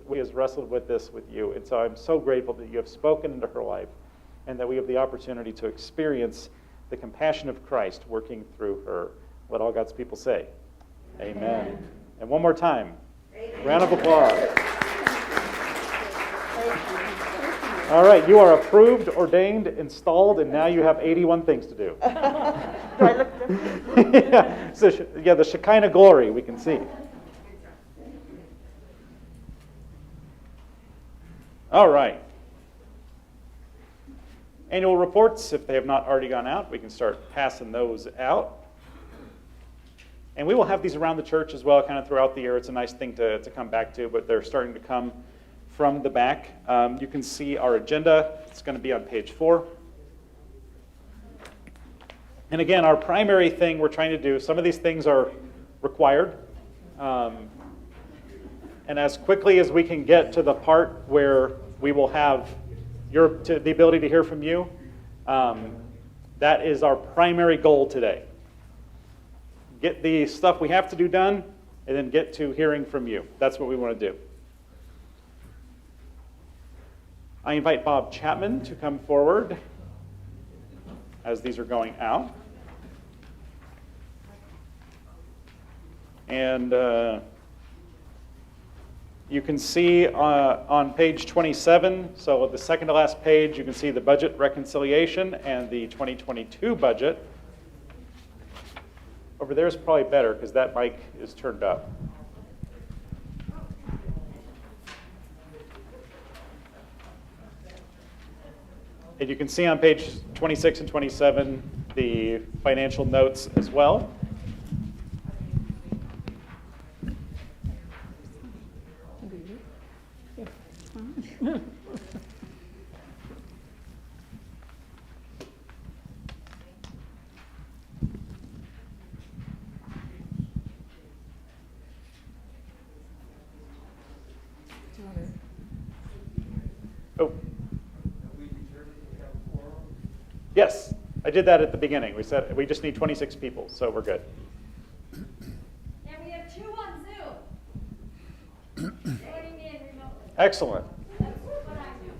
we has wrestled with this with you. And so I'm so grateful that you have spoken into her life and that we have the opportunity to experience the compassion of Christ working through her. Let all God's people say, Amen. And one more time, round of applause. All right, you are approved, ordained, installed, and now you have 81 things to do. Do I look different? Yeah, the Shekinah glory we can see. All right. Annual reports, if they have not already gone out, we can start passing those out. And we will have these around the church as well, kind of throughout the year. It's a nice thing to come back to, but they're starting to come from the back. You can see our agenda. It's going to be on page 4. And again, our primary thing we're trying to do, some of these things are required. And as quickly as we can get to the part where we will have the ability to hear from you, that is our primary goal today. Get the stuff we have to do done, and then get to hearing from you. That's what we want to do. I invite Bob Chapman to come forward as these are going out. And you can see on page 27, so the second to last page, you can see the budget reconciliation and the 2022 budget. Over there is probably better because that mic is turned up. And you can see on page 26 and 27 the financial notes as well. Oh. Yes, I did that at the beginning. We said we just need 26 people, so we're good. And we have 2 on Zoom. Joining in remotely. Excellent. That's what I do.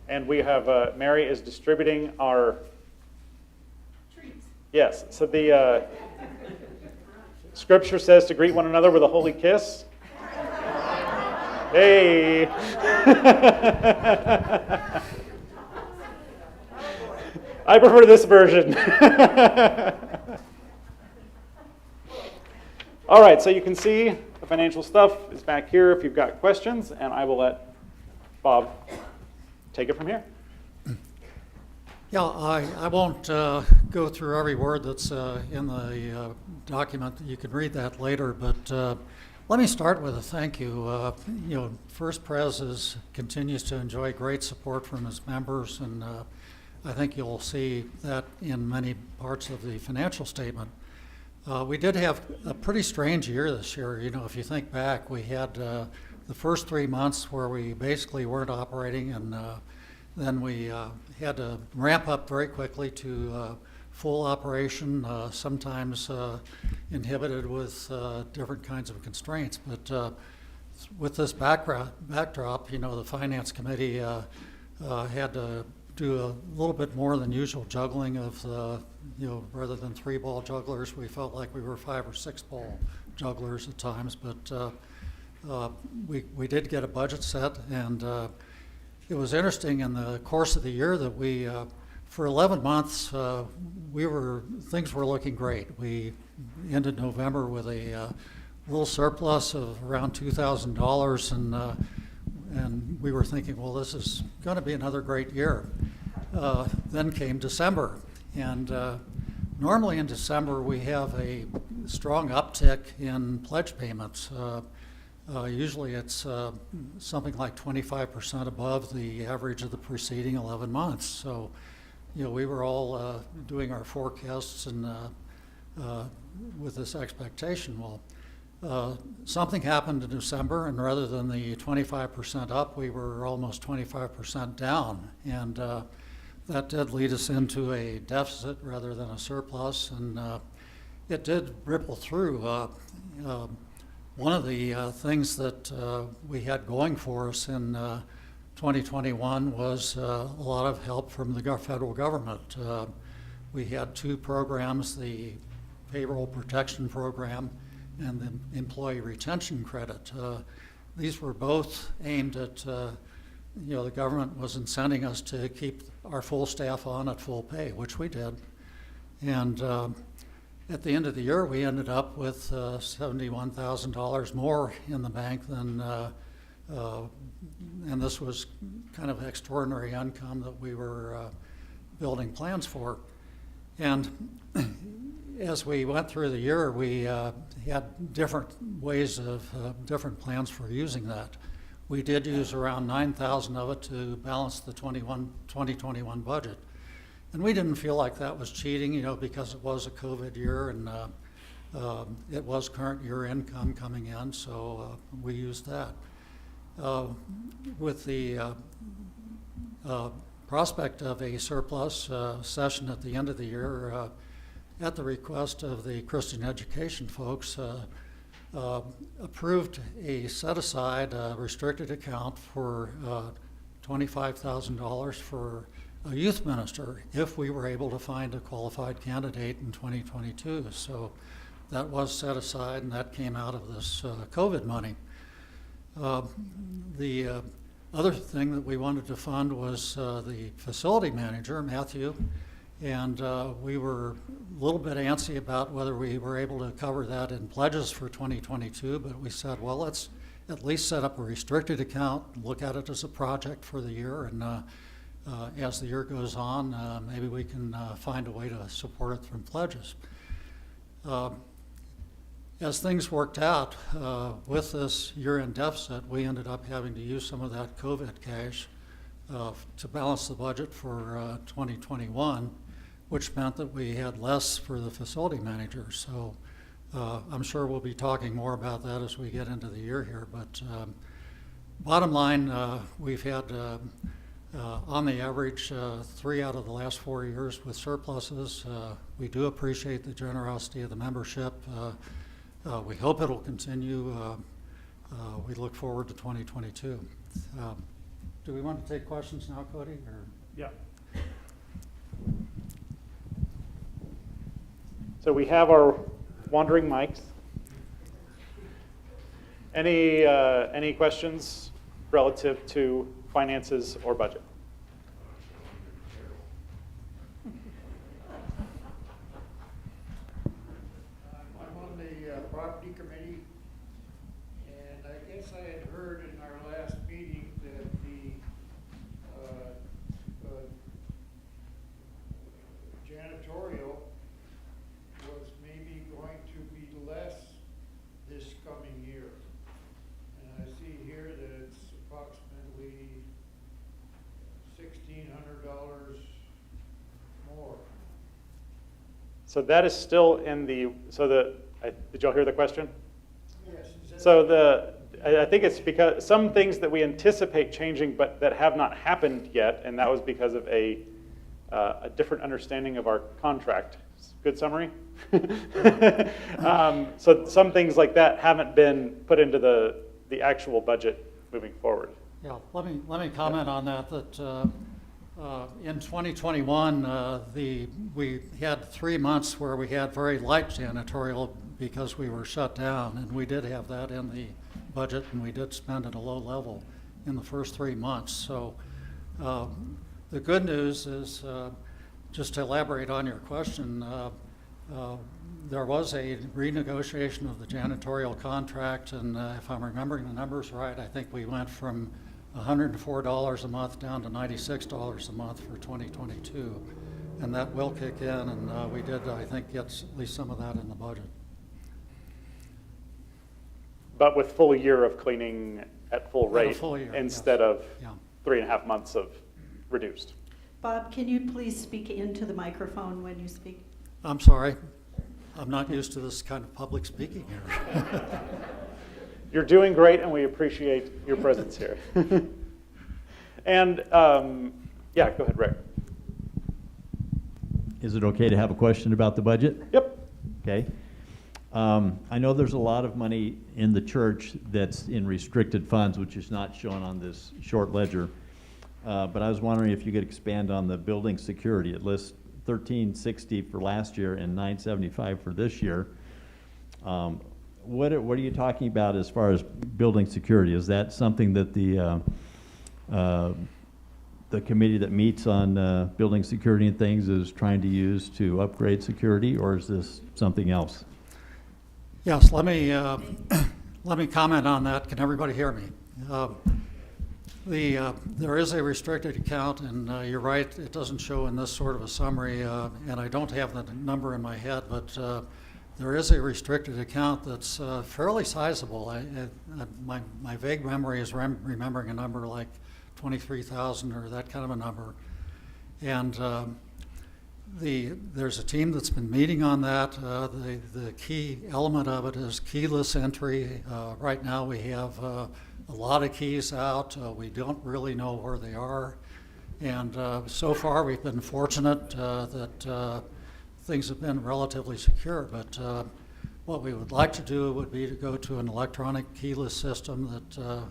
And we have, Mary is distributing our treats. Yes, so the scripture says to greet one another with a holy kiss. Hey! I prefer this version. All right, so you can see the financial stuff is back here if you've got questions, and I will let Bob take it from here. Yeah, I won't go through every word that's in the document. You can read that later, but let me start with a thank you. First Pres continues to enjoy great support from his members, and I think you'll see that in many parts of the financial statement. We did have a pretty strange year this year. If you think back, we had the first 3 months where we basically weren't operating, and then we had to ramp up very quickly to full operation, sometimes inhibited with different kinds of constraints. But with this backdrop, the Finance Committee had to do a little bit more than usual juggling of, rather than 3-ball jugglers, we felt like we were 5 or 6-ball jugglers at times. But we did get a budget set, and it was interesting in the course of the year that we, for 11 months, things were looking great. We ended November with a little surplus of around $2,000, and we were thinking, well, this is going to be another great year. Then came December, and normally in December we have a strong uptick in pledge payments. Usually it's something like 25% above the average of the preceding 11 months. So, we were all doing our forecasts and with this expectation. Well, something happened in December, and rather than the 25% up, we were almost 25% down. And that did lead us into a deficit rather than a surplus. And it did ripple through. One of the things that we had going for us in 2021 was a lot of help from the federal government. We had two programs, the Payroll Protection Program and the Employee Retention Credit. These were both aimed at, the government was incenting us to keep our full staff on at full pay, which we did. And at the end of the year, we ended up with $71,000 more in the bank than, and this was kind of extraordinary income that we were building plans for. And as we went through the year, we had different ways of, different plans for using that. We did use around 9,000 of it to balance the 2021 budget. And we didn't feel like that was cheating, because it was a COVID year and it was current year income coming in, so we used that. With the prospect of a surplus session at the end of the year, at the request of the Christian education folks, approved a set-aside restricted account for $25,000 for a youth minister if we were able to find a qualified candidate in 2022. So that was set aside, and that came out of this COVID money. The other thing that we wanted to fund was the facility manager, Matthew, and we were a little bit antsy about whether we were able to cover that in pledges for 2022, but we said, well, let's at least set up a restricted account, look at it as a project for the year, and as the year goes on, maybe we can find a way to support it from pledges. As things worked out with this year-end deficit, we ended up having to use some of that COVID cash to balance the budget for 2021, which meant that we had less for the facility manager. So I'm sure we'll be talking more about that as we get into the year here. But bottom line, we've had on the average 3 out of the last 4 years with surpluses. We do appreciate the generosity of the membership. We hope it'll continue. We look forward to 2022. Do we want to take questions now, Cody? Or? Yeah. So we have our wandering mics. Any questions relative to finances or budget? I'm on the property committee, and I guess I had heard in our last meeting that the janitorial was maybe going to be less this coming year. And I see here that it's approximately $1,600 more. So that is still in the, did y'all hear the question? Yes. So I think it's because some things that we anticipate changing but that have not happened yet, and that was because of a different understanding of our contract. Good summary? So some things like that haven't been put into the actual budget moving forward. Yeah, let me comment on that. In 2021, we had 3 months where we had very light janitorial because we were shut down, and we did have that in the budget, and we did spend at a low level in the first 3 months. So the good news is, just to elaborate on your question, there was a renegotiation of the janitorial contract, and if I'm remembering the numbers right, I think we went from $104 a month down to $96 a month for 2022, and that will kick in, and we did, I think, get at least some of that in the budget. But with full year of cleaning at full rate full year, instead yes. of Yeah. 3.5 months of reduced. Bob, can you please speak into the microphone when you speak? I'm sorry. I'm not used to this kind of public speaking here. You're doing great, and we appreciate your presence here. And yeah, go ahead, Rick. Is it okay to have a question about the budget? Yep. Okay. I know there's a lot of money in the church that's in restricted funds, which is not shown on this short ledger. But I was wondering if you could expand on the building security. It lists $1,360 for last year and $975 for this year. What are you talking about as far as building security? Is that something that the committee that meets on building security and things is trying to use to upgrade security, or is this something else? Yes, let me comment on that. Can everybody hear me? There is a restricted account, and you're right, it doesn't show in this sort of a summary, and I don't have the number in my head, but there is a restricted account that's fairly sizable. My vague memory is remembering a number like 23,000 or that kind of a number. And there's a team that's been meeting on that. The key element of it is keyless entry. Right now we have a lot of keys out. We don't really know where they are. And so far we've been fortunate that things have been relatively secure. But what we would like to do would be to go to an electronic keyless system that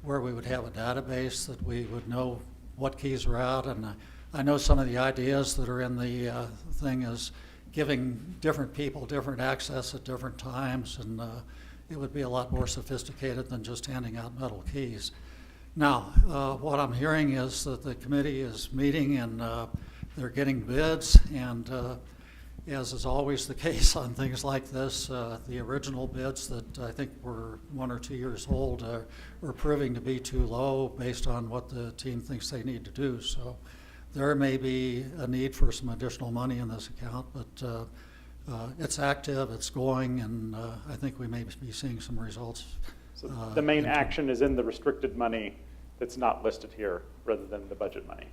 where we would have a database that we would know what keys are out. And I know some of the ideas that are in the thing is giving different people different access at different times, and it would be a lot more sophisticated than just handing out metal keys. Now, what I'm hearing is that the committee is meeting and they're getting bids, and as is always the case on things like this, the original bids that I think were 1 or 2 years old were proving to be too low based on what the team thinks they need to do. So there may be a need for some additional money in this account, but it's active, it's going, and I think we may be seeing some results. So the main action is in the restricted money that's not listed here rather than the budget money.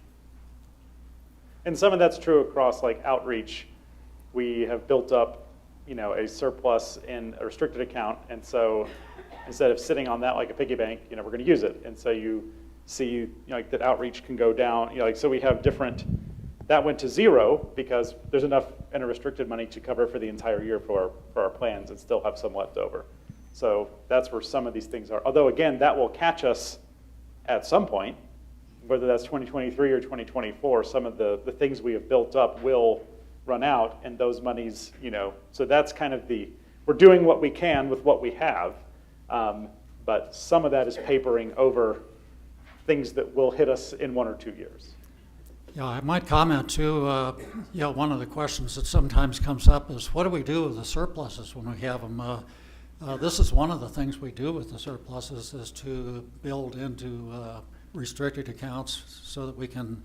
And some of that's true across like outreach. We have built up, a surplus in a restricted account, and so instead of sitting on that like a piggy bank, we're going to use it. And so you see, like that outreach can go down. So we have different. That went to 0 because there's enough in a restricted money to cover for the entire year for our plans, and still have some left over. So that's where some of these things are. Although again, that will catch us at some point, whether that's 2023 or 2024. Some of the things we have built up will run out, and those monies, so that's kind of we're doing what we can with what we have, but some of that is papering over things that will hit us in 1 or 2 years. Yeah, I might comment too, one of the questions that sometimes comes up is what do we do with the surpluses when we have them? This is one of the things we do with the surpluses is to build into restricted accounts so that we can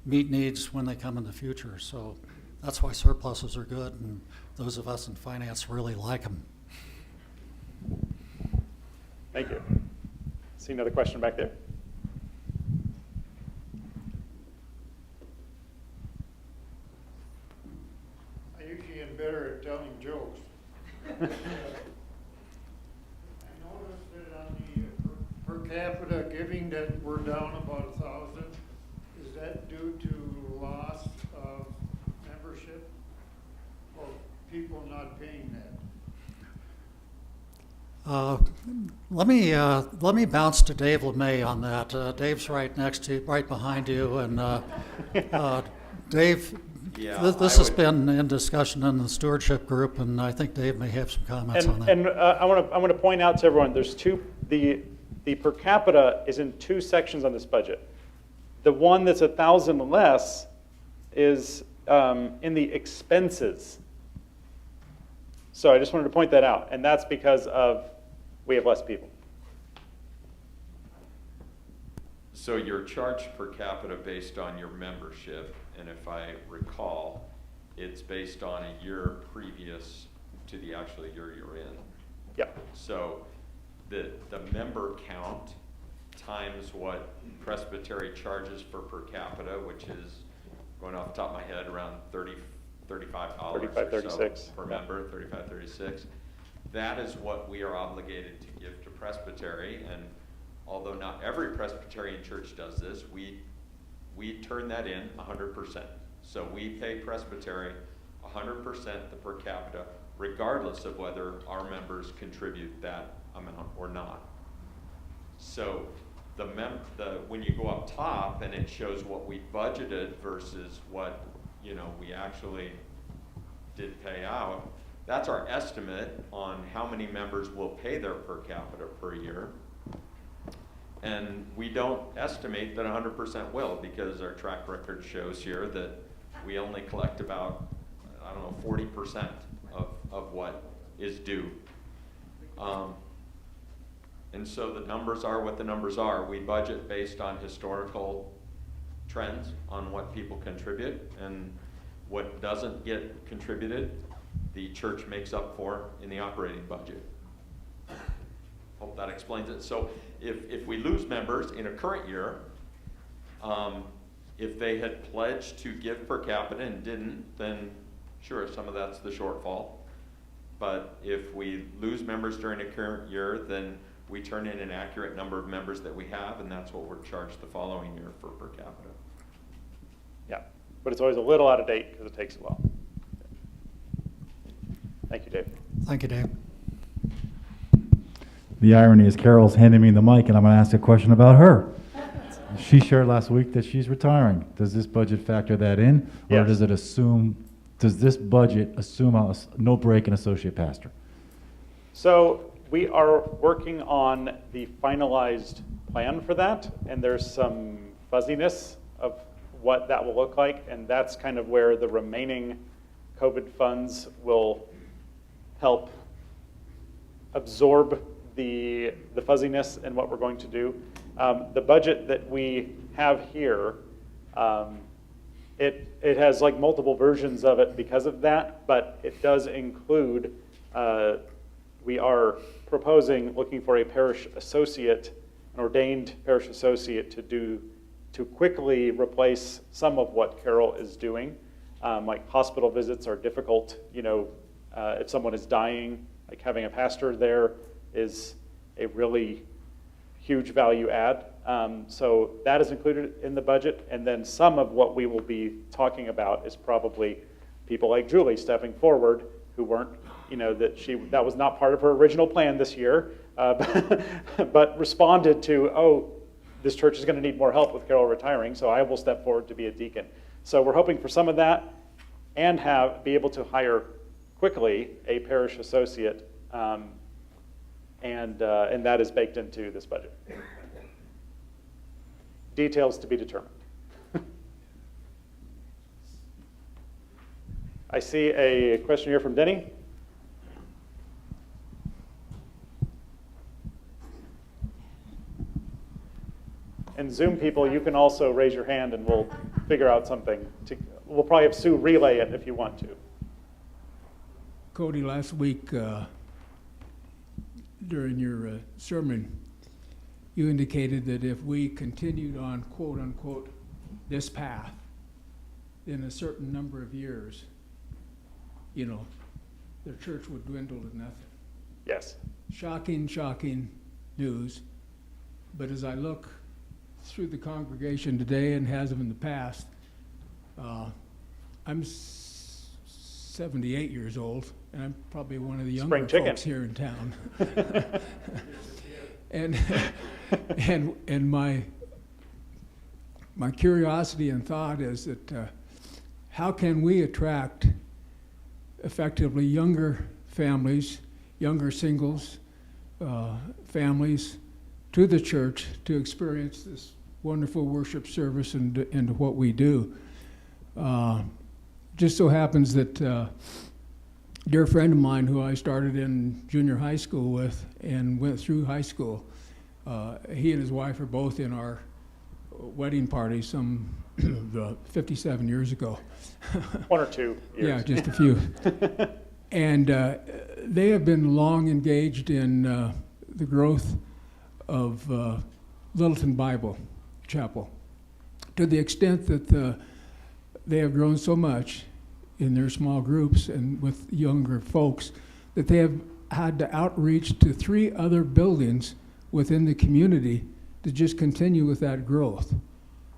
meet needs when they come in the future. So that's why surpluses are good, and those of us in finance really like them. Thank you. See another question back there? I usually am better at telling jokes. I noticed that on the per capita giving that we're down about 1,000. Is that due to loss of membership or people not paying that? Let me bounce to Dave LeMay on that. Dave's right behind you, and Dave. Yeah, this has been in discussion in the stewardship group, and I think Dave may have some comments on that. And I want to point out to everyone, there's the per capita is in 2 sections on this budget. The one that's 1,000 less is in the expenses. So I just wanted to point that out, and that's because we have less people. So you're charged per capita based on your membership, and if I recall, it's based on a year previous to the actual year you're in. Yeah. So the member count times what Presbyterian charges for per capita, which is, going off the top of my head, around $35 $35, or so $36 per member, $35, $36. That is what we are obligated to give to Presbyterian, and although not every Presbyterian church does this, we turn that in 100%. So we pay Presbyterian 100% the per capita regardless of whether our members contribute that amount or not. So when you go up top and it shows what we budgeted versus what, we actually did pay out, that's our estimate on how many members will pay their per capita per year. And we don't estimate that 100% will, because our track record shows here that we only collect about, 40% of what is due. And so the numbers are what the numbers are. We budget based on historical trends on what people contribute, and what doesn't get contributed, the church makes up for in the operating budget. Hope that explains it. So if we lose members in a current year, if they had pledged to give per capita and didn't, then sure, some of that's the shortfall. But if we lose members during a current year, then we turn in an accurate number of members that we have, and that's what we're charged the following year for per capita. Yeah, but it's always a little out of date because it takes a while. Thank you, Dave. Thank you, Dave. The irony is Carol's handing me the mic, and I'm going to ask a question about her. She shared last week that she's retiring. Does this budget factor that in, or Yes. does this budget assume a no break in associate pastor? So we are working on the finalized plan for that, and there's some fuzziness of what that will look like, and that's kind of where the remaining COVID funds will help absorb the fuzziness in what we're going to do. The budget that we have here, it has like multiple versions of it because of that, but it does include, we are proposing looking for a parish associate, an ordained parish associate to quickly replace some of what Carol is doing. Like hospital visits are difficult, if someone is dying, like having a pastor there is a really huge value add. So that is included in the budget, and then some of what we will be talking about is probably people like Julie stepping forward who weren't, that was not part of her original plan this year, but responded to, this church is going to need more help with Carol retiring, so I will step forward to be a deacon. So we're hoping for some of that, and be able to hire quickly a parish associate, and that is baked into this budget. Details to be determined. I see a question here from Denny. And Zoom people, you can also raise your hand and we'll figure out something. We'll probably have Sue relay it if you want to. Cody, last week during your sermon, you indicated that if we continued on, quote unquote, this path, in a certain number of years, the church would dwindle to nothing. Yes. Shocking news. But as I look through the congregation today and has in the past, I'm 78 years old, and I'm probably one of the younger folks here in town. and my curiosity and thought is that how can we attract effectively younger families, younger singles, families to the church to experience this wonderful worship service and what we do. Just so happens that a dear friend of mine who I started in junior high school with and went through high school, he and his wife are both in our wedding party some 57 years ago. 1 or 2 years. Yeah, just a few. And they have been long engaged in the growth of Littleton Bible Chapel, to the extent that they have grown so much in their small groups and with younger folks that they have had to outreach to 3 other buildings within the community to just continue with that growth,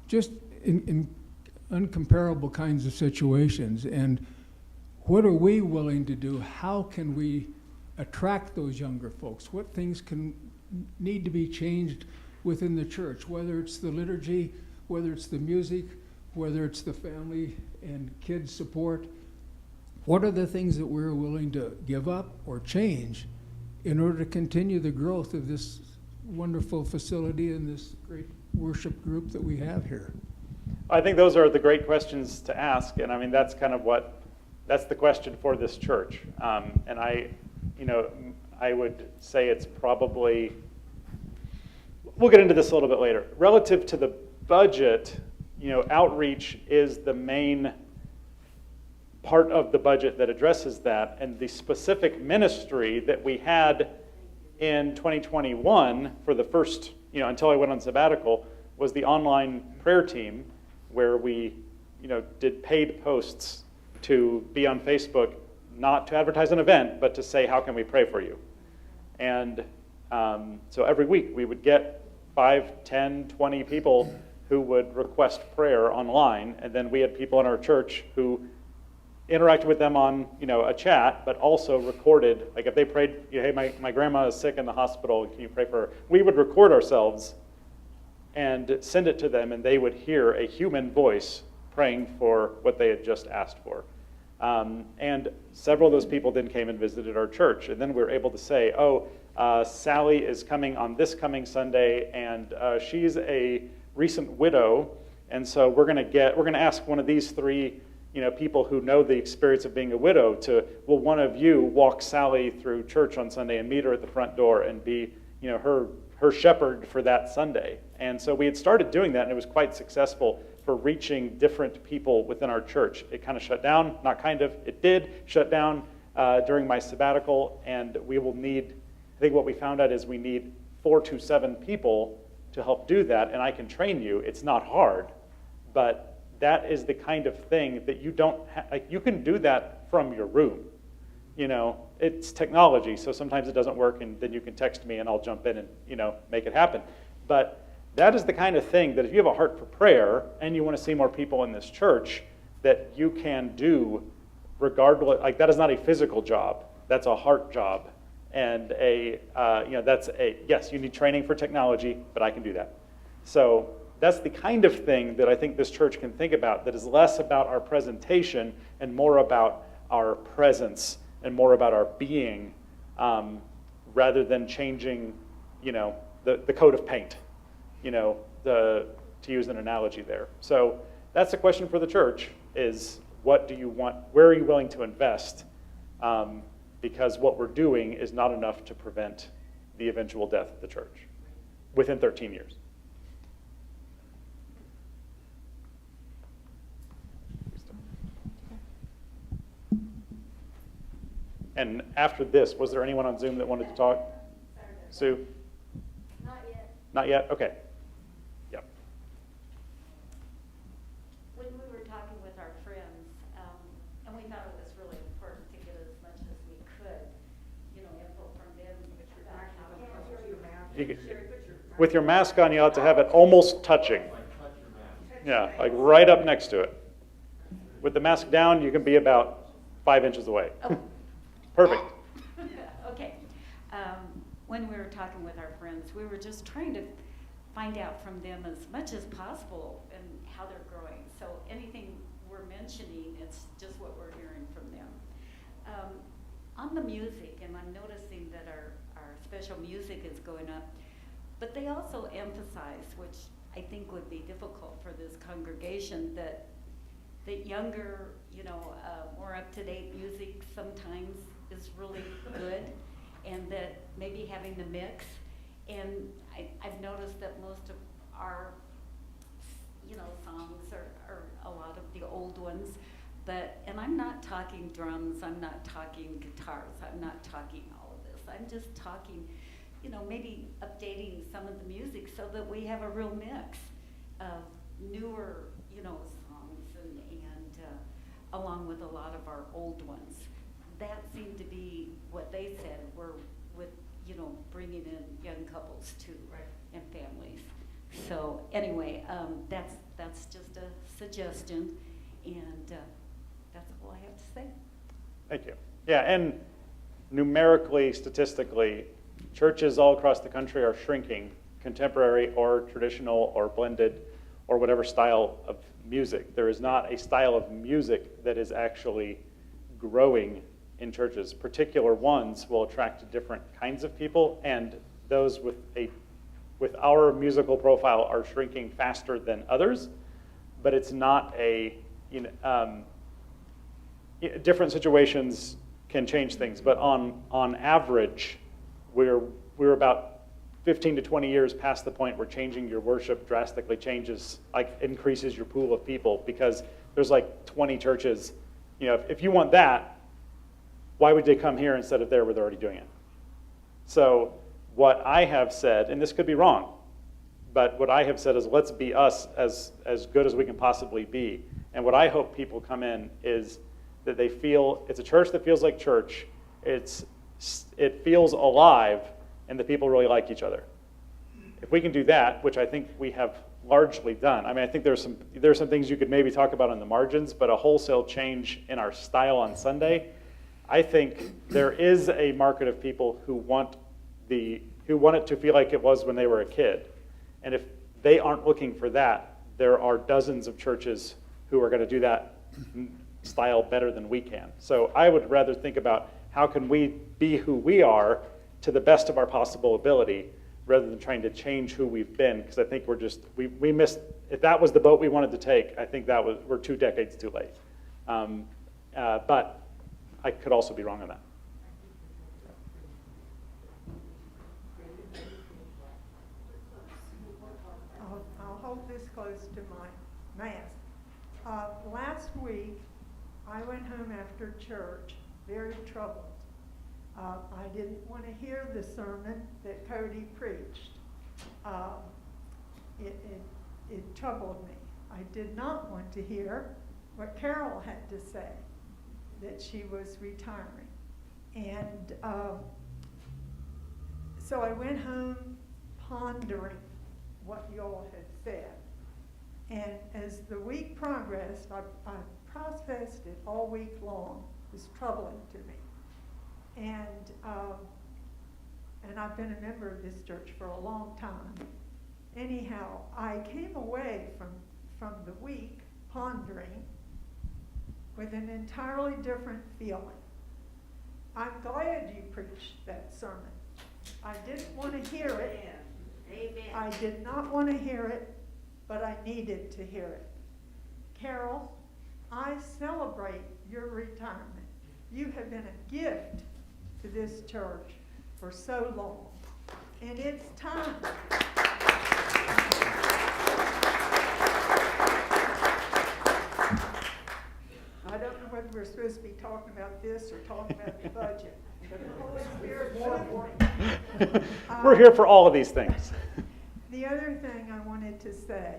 just in uncomparable kinds of situations. And what are we willing to do? How can we attract those younger folks? What things need to be changed within the church, whether it's the liturgy, whether it's the music, whether it's the family and kids support? What are the things that we're willing to give up or change in order to continue the growth of this wonderful facility and this great worship group that we have here? I think those are the great questions to ask, and I mean, that's kind of that's the question for this church. And I would say it's probably, we'll get into this a little bit later. Relative to the budget, outreach is the main part of the budget that addresses that, and the specific ministry that we had in 2021 for the first, until I went on sabbatical, was the online prayer team, where we, did paid posts to be on Facebook, not to advertise an event, but to say, how can we pray for you? And so every week we would get 5, 10, 20 people who would request prayer online, and then we had people in our church who interacted with them on, a chat, but also recorded, like if they prayed, hey, my grandma is sick in the hospital, can you pray for her? We would record ourselves and send it to them, and they would hear a human voice praying for what they had just asked for. And several of those people then came and visited our church, and then we were able to say, Sally is coming on this coming Sunday, and she's a recent widow, and so we're going to ask one of these 3 people who know the experience of being a widow will one of you walk Sally through church on Sunday and meet her at the front door and be, her shepherd for that Sunday. And so we had started doing that, and it was quite successful for reaching different people within our church. It kind of shut down, not kind of, it did shut down during my sabbatical, and we will need, I think what we found out is we need 4 to 7 people to help do that, and I can train you. It's not hard, but that is the kind of thing that you don't you can do that from your room. It's technology, so sometimes it doesn't work, and then you can text me and I'll jump in and, make it happen. But that is the kind of thing that if you have a heart for prayer and you want to see more people in this church, that you can do regardless, that is not a physical job, that's a heart job. And yes, you need training for technology, but I can do that. So that's the kind of thing that I think this church can think about, that is less about our presentation and more about our presence and more about our being, rather than changing, the coat of paint, to use an analogy there. So that's the question for the church, is what do you want, where are you willing to invest? Because what we're doing is not enough to prevent the eventual death of the church within 13 years. And after this, was there anyone on Zoom that wanted to talk? Sue? Not yet. Not yet? Okay. Yep. When we were talking with our friends, and we thought it was really important to get as much as we could, info from them about how to With your mask on, you ought to have it almost touching. Yeah, like right up next to it. With the mask down, you can be about 5 inches away. Oh. Perfect. Okay. When we were talking with our friends, we were just trying to find out from them as much as possible and how they're growing. So anything we're mentioning, it's just what we're hearing from them. On the music, and I'm noticing that our special music is going up, but they also emphasize, which I think would be difficult for this congregation, that younger, more up-to-date music sometimes is really good, and that maybe having the mix. And I've noticed that most of our, songs are a lot of the old ones, and I'm not talking drums, I'm not talking guitars, I'm not talking all of this. I'm just talking, maybe updating some of the music so that we have a real mix of newer, songs and along with a lot of our old ones. That seemed to be what they said, were with, bringing in young couples too, right, and families. So anyway, that's just a suggestion, and that's all I have to say. Thank you. Yeah, and numerically, statistically, churches all across the country are shrinking, contemporary or traditional or blended or whatever style of music. There is not a style of music that is actually growing in churches. Particular ones will attract different kinds of people, and those with our musical profile are shrinking faster than others, but it's not different situations can change things, but on average, we're about 15 to 20 years past the point where changing your worship drastically changes, like increases your pool of people, because there's like 20 churches. If you want that, why would they come here instead of there where they're already doing it? So what I have said, and this could be wrong, but what I have said is let's be us as good as we can possibly be. And what I hope people come in is that they feel it's a church that feels like church. It feels alive, and the people really like each other. If we can do that, which I think we have largely done. I mean, I think there's some things you could maybe talk about on the margins, but a wholesale change in our style on Sunday, I think there is a market of people who want it to feel like it was when they were a kid. And if they aren't looking for that, there are dozens of churches who are going to do that style better than we can. So I would rather think about how can we be who we are to the best of our possible ability, rather than trying to change who we've been, because I think we missed, if that was the boat we wanted to take, I think we're 2 decades too late. But I could also be wrong on that. I'll hold this close to my mask. Last week, I went home after church very troubled. I didn't want to hear the sermon that Cody preached. It troubled me. I did not want to hear what Carol had to say, that she was retiring. And so I went home pondering what you all had said. And as the week progressed, I processed it all week long. It was troubling to me. And I've been a member of this church for a long time. Anyhow, I came away from the week pondering with an entirely different feeling. I'm glad you preached that sermon. I didn't want to hear it. Amen. I did not want to hear it, but I needed to hear it. Carol, I celebrate your retirement. You have been a gift to this church for so long, and it's time. I don't know whether we're supposed to be talking about this or talking about the budget, but the Holy Spirit working. We're here for all of these things. The other thing I wanted to say,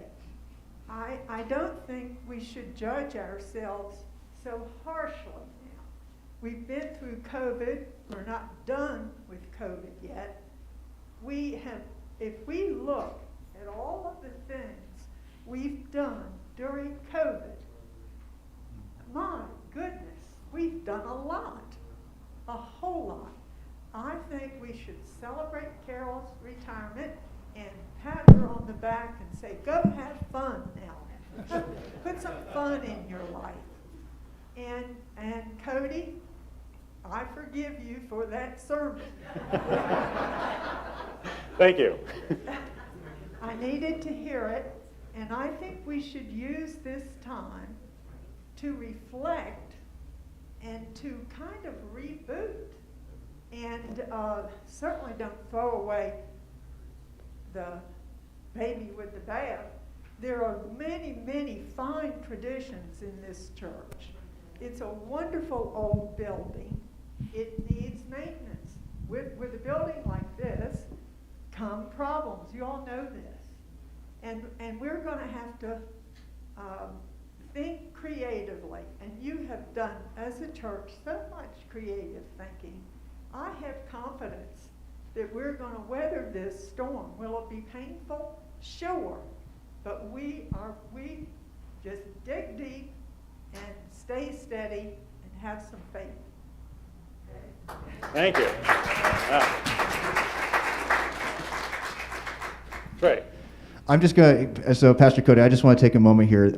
I don't think we should judge ourselves so harshly now. We've been through COVID. We're not done with COVID yet. If we look at all of the things we've done during COVID, my goodness, we've done a lot, a whole lot. I think we should celebrate Carol's retirement and pat her on the back and say, go have fun now. Put some fun in your life. And Cody, I forgive you for that sermon. Thank you. I needed to hear it, and I think we should use this time to reflect and to kind of reboot. And certainly don't throw away the baby with the bath. There are many, many fine traditions in this church. It's a wonderful old building. It needs maintenance. With a building like this come problems. You all know this. And we're going to have to think creatively. And you have done, as a church, so much creative thinking. I have confidence that we're going to weather this storm. Will it be painful? Sure. But we just dig deep and stay steady and have some faith. Thank you. Yeah. Great. I'm just going to, so Pastor Cody, I just want to take a moment here.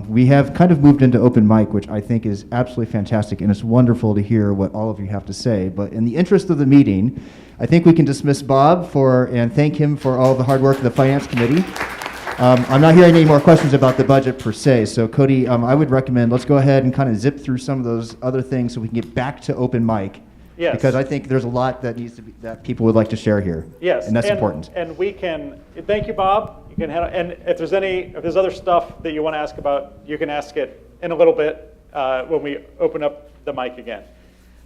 We have kind of moved into open mic, which I think is absolutely fantastic, and it's wonderful to hear what all of you have to say. But in the interest of the meeting, I think we can dismiss Bob and thank him for all the hard work of the Finance Committee. I'm not hearing any more questions about the budget per se, so Cody, I would recommend let's go ahead and kind of zip through some of those other things so we can get back to open mic. Yes. Because I think there's a lot that needs to be, that people would like to share here. Yes. And that's important. And we can, thank you, Bob. You can handle, and if there's other stuff that you want to ask about, you can ask it in a little bit when we open up the mic again.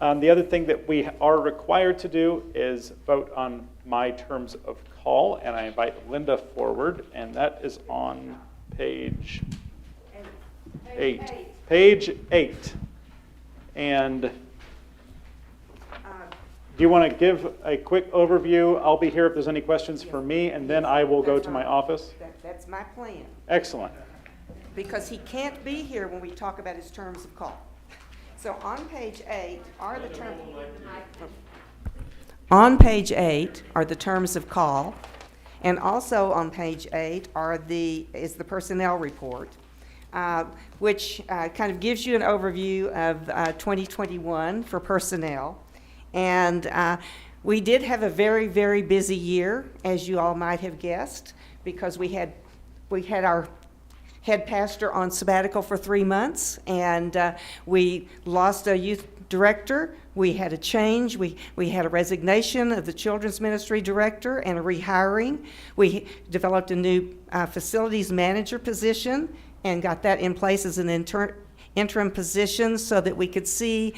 The other thing that we are required to do is vote on my terms of call, and I invite Linda forward, and that is on page 8. Page 8. And do you want to give a quick overview? I'll be here if there's any questions for me, and then I will go to my office. That's my plan, Excellent. because he can't be here when we talk about his terms of call. So on page 8 are the terms. On page 8 are the terms of call, and also on page 8 is the personnel report, which kind of gives you an overview of 2021 for personnel. And we did have a very, very busy year, as you all might have guessed, because we had our head pastor on sabbatical for 3 months, and we lost a youth director. We had a change. We had a resignation of the children's ministry director and a rehiring. We developed a new facilities manager position and got that in place as an interim position so that we could see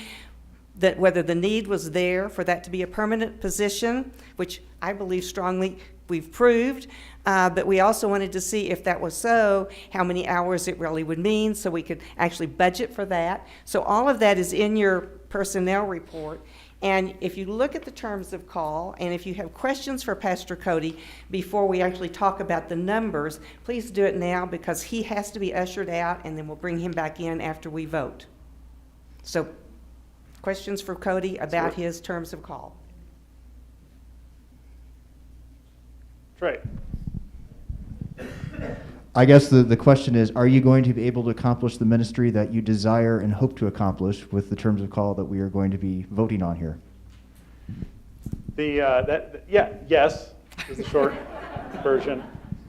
that whether the need was there for that to be a permanent position, which I believe strongly we've proved, but we also wanted to see if that was so, how many hours it really would mean, so we could actually budget for that. So all of that is in your personnel report. And if you look at the terms of call, and if you have questions for Pastor Cody before we actually talk about the numbers, please do it now, because he has to be ushered out, and then we'll bring him back in after we vote. So questions for Cody about his terms of call? Right. I guess the question is, are you going to be able to accomplish the ministry that you desire and hope to accomplish with the terms of call that we are going to be voting on here? Yes is the short version.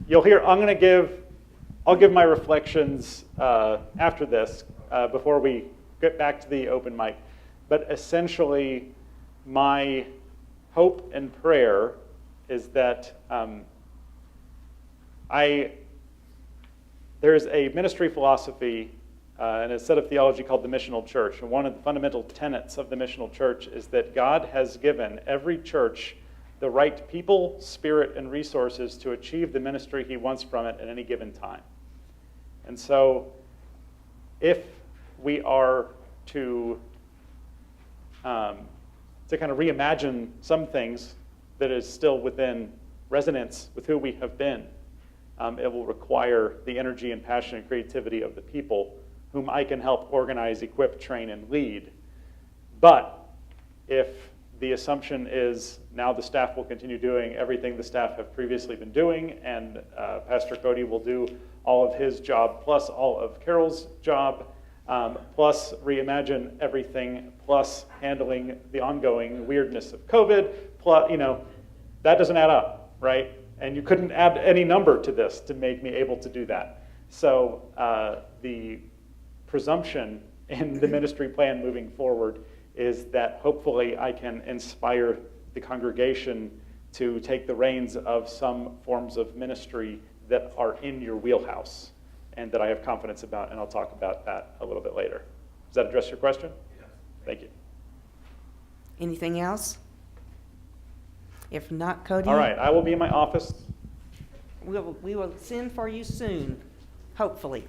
You'll hear. I'll give my reflections after this before we get back to the open mic. But essentially, my hope and prayer is that there's a ministry philosophy and a set of theology called the Missional Church. And one of the fundamental tenets of the Missional Church is that God has given every church the right people, spirit, and resources to achieve the ministry he wants from it at any given time. And so if we are to kind of reimagine some things that is still within resonance with who we have been, it will require the energy and passion and creativity of the people whom I can help organize, equip, train, and lead. But if the assumption is now the staff will continue doing everything the staff have previously been doing, and Pastor Cody will do all of his job plus all of Carol's job, plus reimagine everything, plus handling the ongoing weirdness of COVID, plus, that doesn't add up, right? And you couldn't add any number to this to make me able to do that. So the presumption in the ministry plan moving forward is that hopefully I can inspire the congregation to take the reins of some forms of ministry that are in your wheelhouse and that I have confidence about, and I'll talk about that a little bit later. Does that address your question? Yes. Thank you. Anything else? If not, Cody? All right, I will be in my office. We will send for you soon, hopefully.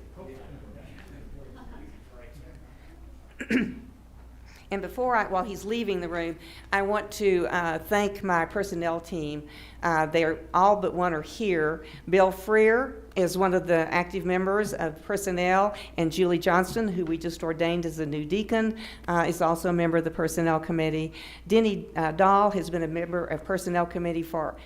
And And while he's leaving the room, I want to thank my personnel team. They're all but one are here. Bill Freer is one of the active members of personnel, and Julie Johnston, who we just ordained as a new deacon, is also a member of the personnel committee. Denny Dahl has been a member of personnel committee for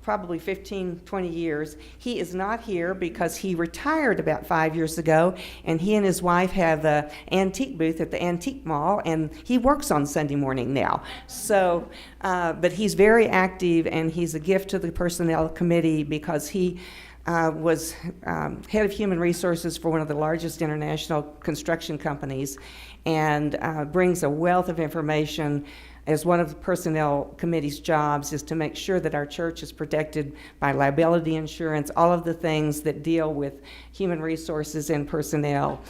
probably 15, 20 years. He is not here because he retired about 5 years ago, and he and his wife have an antique booth at the antique mall, and he works on Sunday morning now. So, but he's very active, and he's a gift to the personnel committee because he was head of human resources for one of the largest international construction companies, and brings a wealth of information. As one of the personnel committee's jobs is to make sure that our church is protected by liability insurance, all of the things that deal with human resources and personnel.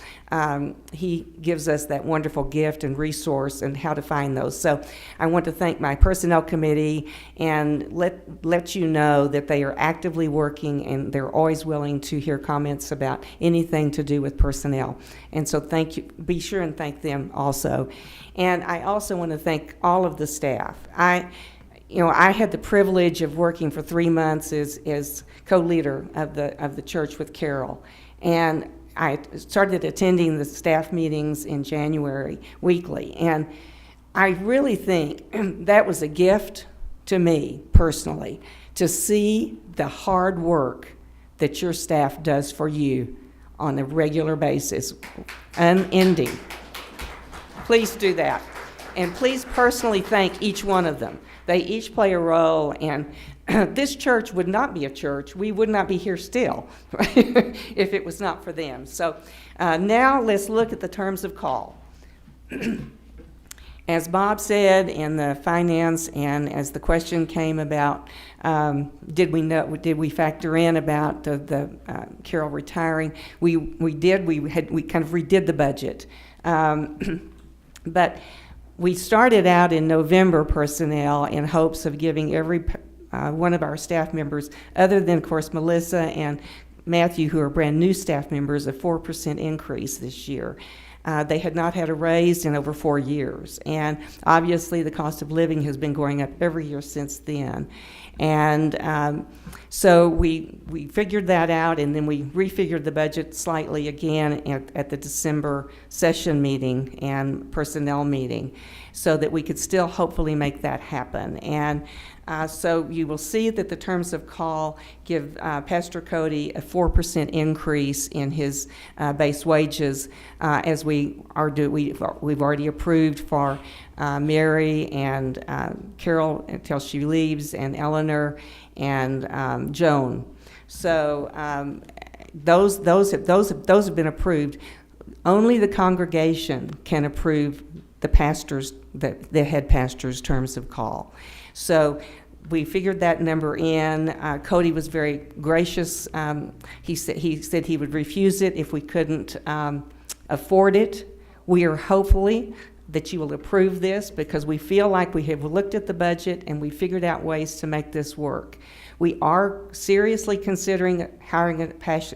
He gives us that wonderful gift and resource and how to find those. So I want to thank my personnel committee and let you know that they are actively working, and they're always willing to hear comments about anything to do with personnel. And so thank you. Be sure and thank them also. And I also want to thank all of the staff. I had the privilege of working for 3 months as co-leader of the church with Carol, and I started attending the staff meetings in January weekly, and I really think that was a gift to me personally to see the hard work that your staff does for you on a regular basis, unending. Please do that. And please personally thank each one of them. They each play a role, and this church would not be a church. We would not be here still if it was not for them. So now let's look at the terms of call. As Bob said in the finance, and as the question came about, did we factor in about the Carol retiring? We did. We kind of redid the budget. But we started out in November personnel in hopes of giving every one of our staff members, other than, of course, Melissa and Matthew, who are brand new staff members, a 4% increase this year. They had not had a raise in over 4 years. And obviously the cost of living has been going up every year since then. And so we figured that out, and then we refigured the budget slightly again at the December session meeting and personnel meeting so that we could still hopefully make that happen. And so you will see that the terms of call give Pastor Cody a 4% increase in his base wages, as we've already approved for Mary and Carol until she leaves, and Eleanor and Joan. So those have been approved. Only the congregation can approve the pastors, the head pastor's terms of call. So we figured that number in. Cody was very gracious. He said he would refuse it if we couldn't afford it. We are hopefully that you will approve this because we feel like we have looked at the budget and we figured out ways to make this work. We are seriously considering hiring a parish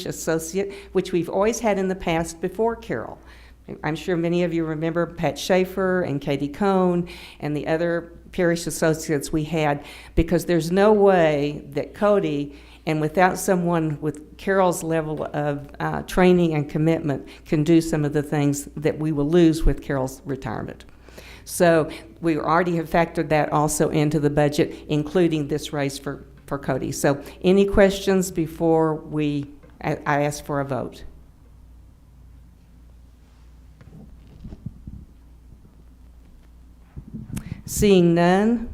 associate, which we've always had in the past before Carol. I'm sure many of you remember Pat Schaefer and Katie Cohn and the other parish associates we had, because there's no way that Cody, and without someone with Carol's level of training and commitment, can do some of the things that we will lose with Carol's retirement. So we already have factored that also into the budget, including this raise for Cody. So any questions before I ask for a vote? Seeing none,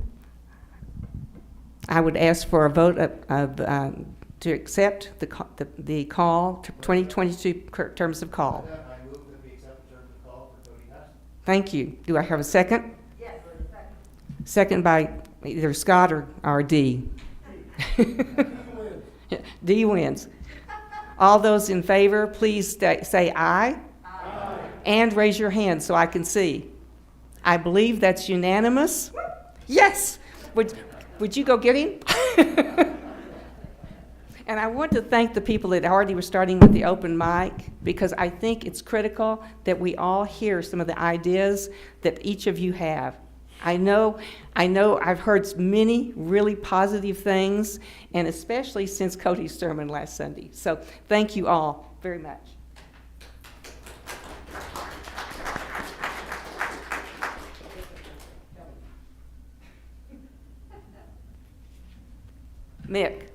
I would ask for a vote to accept the call, 2022 terms of call. I move that we accept the terms of call for Cody Hess. Thank you. Do I have a second? Yes, second. Second by either Scott or D. D wins. All those in favor, please say aye. Aye. And raise your hand so I can see. I believe that's unanimous. Yes. Would you go get him? And I want to thank the people that already were starting with the open mic, because I think it's critical that we all hear some of the ideas that each of you have. I know I've heard many really positive things, and especially since Cody's sermon last Sunday. So thank you all very much. Mick.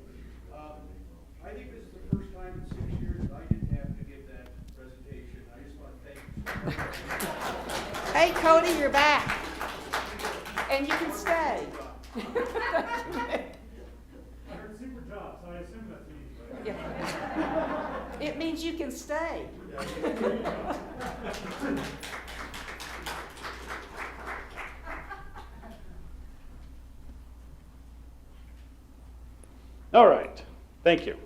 I think this is the first time in 6 years that I didn't have to give that presentation. I just want to thank you. Hey, Cody, you're back. And you can stay. I heard super job, so I assume that's me, right? Yeah. It means you can stay. All right, thank you.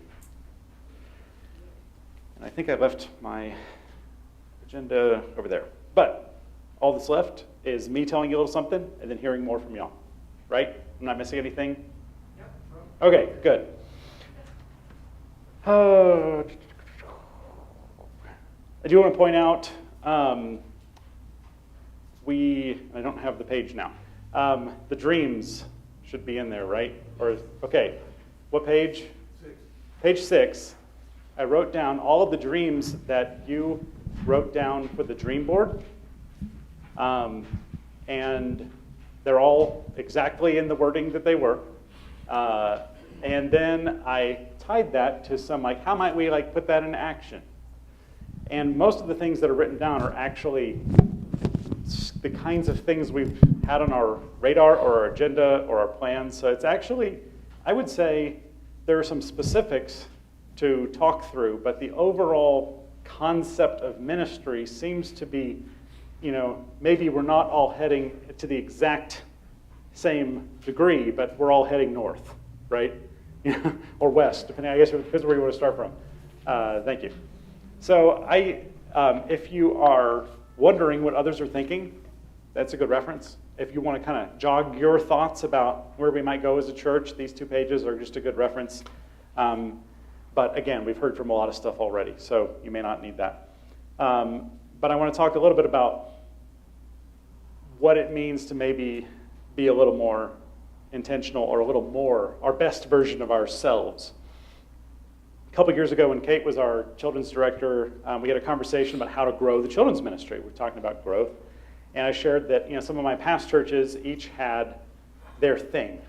And I think I left my agenda over there. But all that's left is me telling you a little something and then hearing more from y'all, right? I'm not missing anything? Okay, good. I do want to point out, I don't have the page now. The dreams should be in there, right? Or, okay. What page? 6. Page 6. I wrote down all of the dreams that you wrote down for the dream board. And they're all exactly in the wording that they were. And then I tied that to some, like, how might we put that into action? And most of the things that are written down are actually the kinds of things we've had on our radar or our agenda or our plans. So it's actually, I would say there are some specifics to talk through, but the overall concept of ministry seems to be, maybe we're not all heading to the exact same degree, but we're all heading north, right? Or west, depending, I guess, depends where you want to start from. Thank you. So if you are wondering what others are thinking, that's a good reference. If you want to kind of jog your thoughts about where we might go as a church, these 2 pages are just a good reference. But again, we've heard from a lot of stuff already, so you may not need that. But I want to talk a little bit about what it means to maybe be a little more intentional or a little more our best version of ourselves. A couple years ago when Kate was our children's director, we had a conversation about how to grow the children's ministry. We're talking about growth. And I shared that some of my past churches each had their thing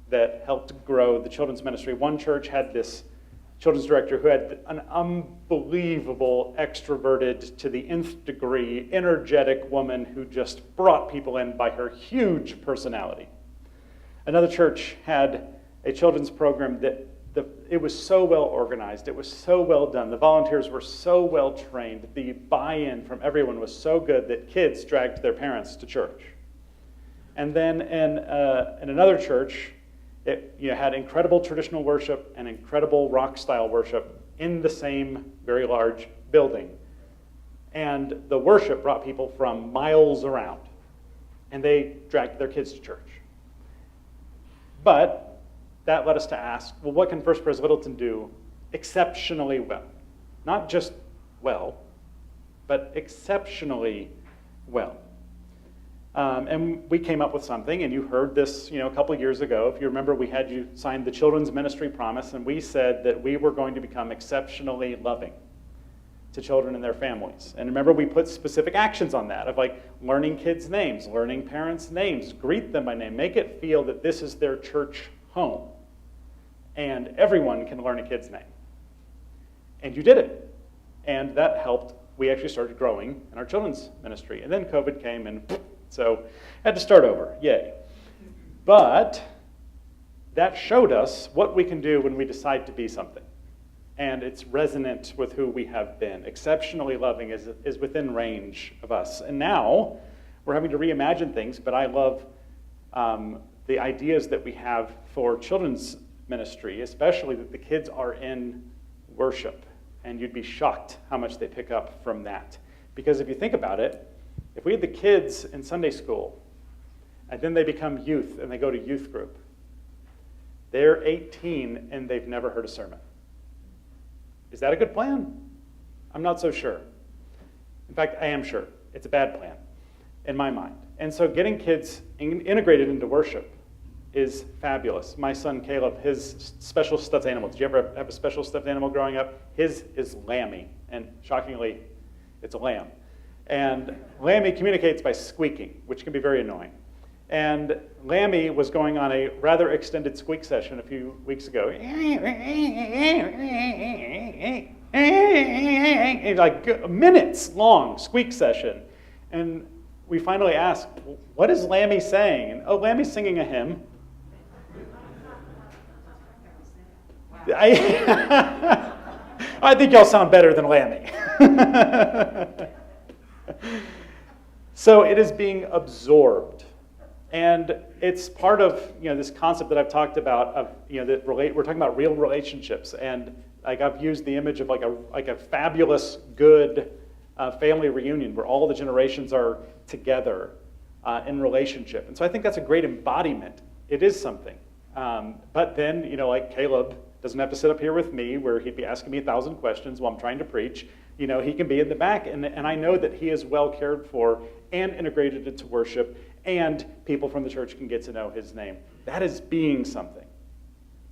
that helped grow the children's ministry. One church had this children's director who had an unbelievable, extroverted to the nth degree, energetic woman who just brought people in by her huge personality. Another church had a children's program that it was so well organized, it was so well done, the volunteers were so well trained, the buy-in from everyone was so good that kids dragged their parents to church. And then in another church, it had incredible traditional worship and incredible rock-style worship in the same very large building. And the worship brought people from miles around, and they dragged their kids to church. But that led us to ask, well, what can First Pres Littleton do exceptionally well? Not just well, but exceptionally well. And we came up with something, and you heard this a couple of years ago. If you remember, we had you sign the Children's Ministry Promise, and we said that we were going to become exceptionally loving to children and their families. And remember, we put specific actions on that of learning kids' names, learning parents' names, greet them by name, make it feel that this is their church home. And everyone can learn a kid's name. And you did it. And that helped. We actually started growing in our children's ministry. And then COVID came, and so had to start over. Yay. But that showed us what we can do when we decide to be something. And it's resonant with who we have been. Exceptionally loving is within range of us. And now we're having to reimagine things, but I love the ideas that we have for children's ministry, especially that the kids are in worship. And you'd be shocked how much they pick up from that. Because if you think about it, if we had the kids in Sunday school, and then they become youth and they go to youth group, they're 18 and they've never heard a sermon. Is that a good plan? I'm not so sure. In fact, I am sure it's a bad plan in my mind. And so getting kids integrated into worship is fabulous. My son Caleb, his special stuffed animal, did you ever have a special stuffed animal growing up? His is Lammy, and shockingly, it's a lamb. And Lammy communicates by squeaking, which can be very annoying. And Lammy was going on a rather extended squeak session a few weeks ago. Like minutes long squeak session. And we finally asked, what is Lammy saying? And, oh, Lammy's singing a hymn. I think y'all sound better than Lammy. So it is being absorbed. And it's part of this concept that I've talked about of that we're talking about real relationships, and like I've used the image of like a fabulous good family reunion where all the generations are together in relationship. And so I think that's a great embodiment. It is something. But then like Caleb doesn't have to sit up here with me where he'd be asking me 1,000 questions while I'm trying to preach. He can be in the back, and I know that he is well cared for and integrated into worship, and people from the church can get to know his name. That is being something.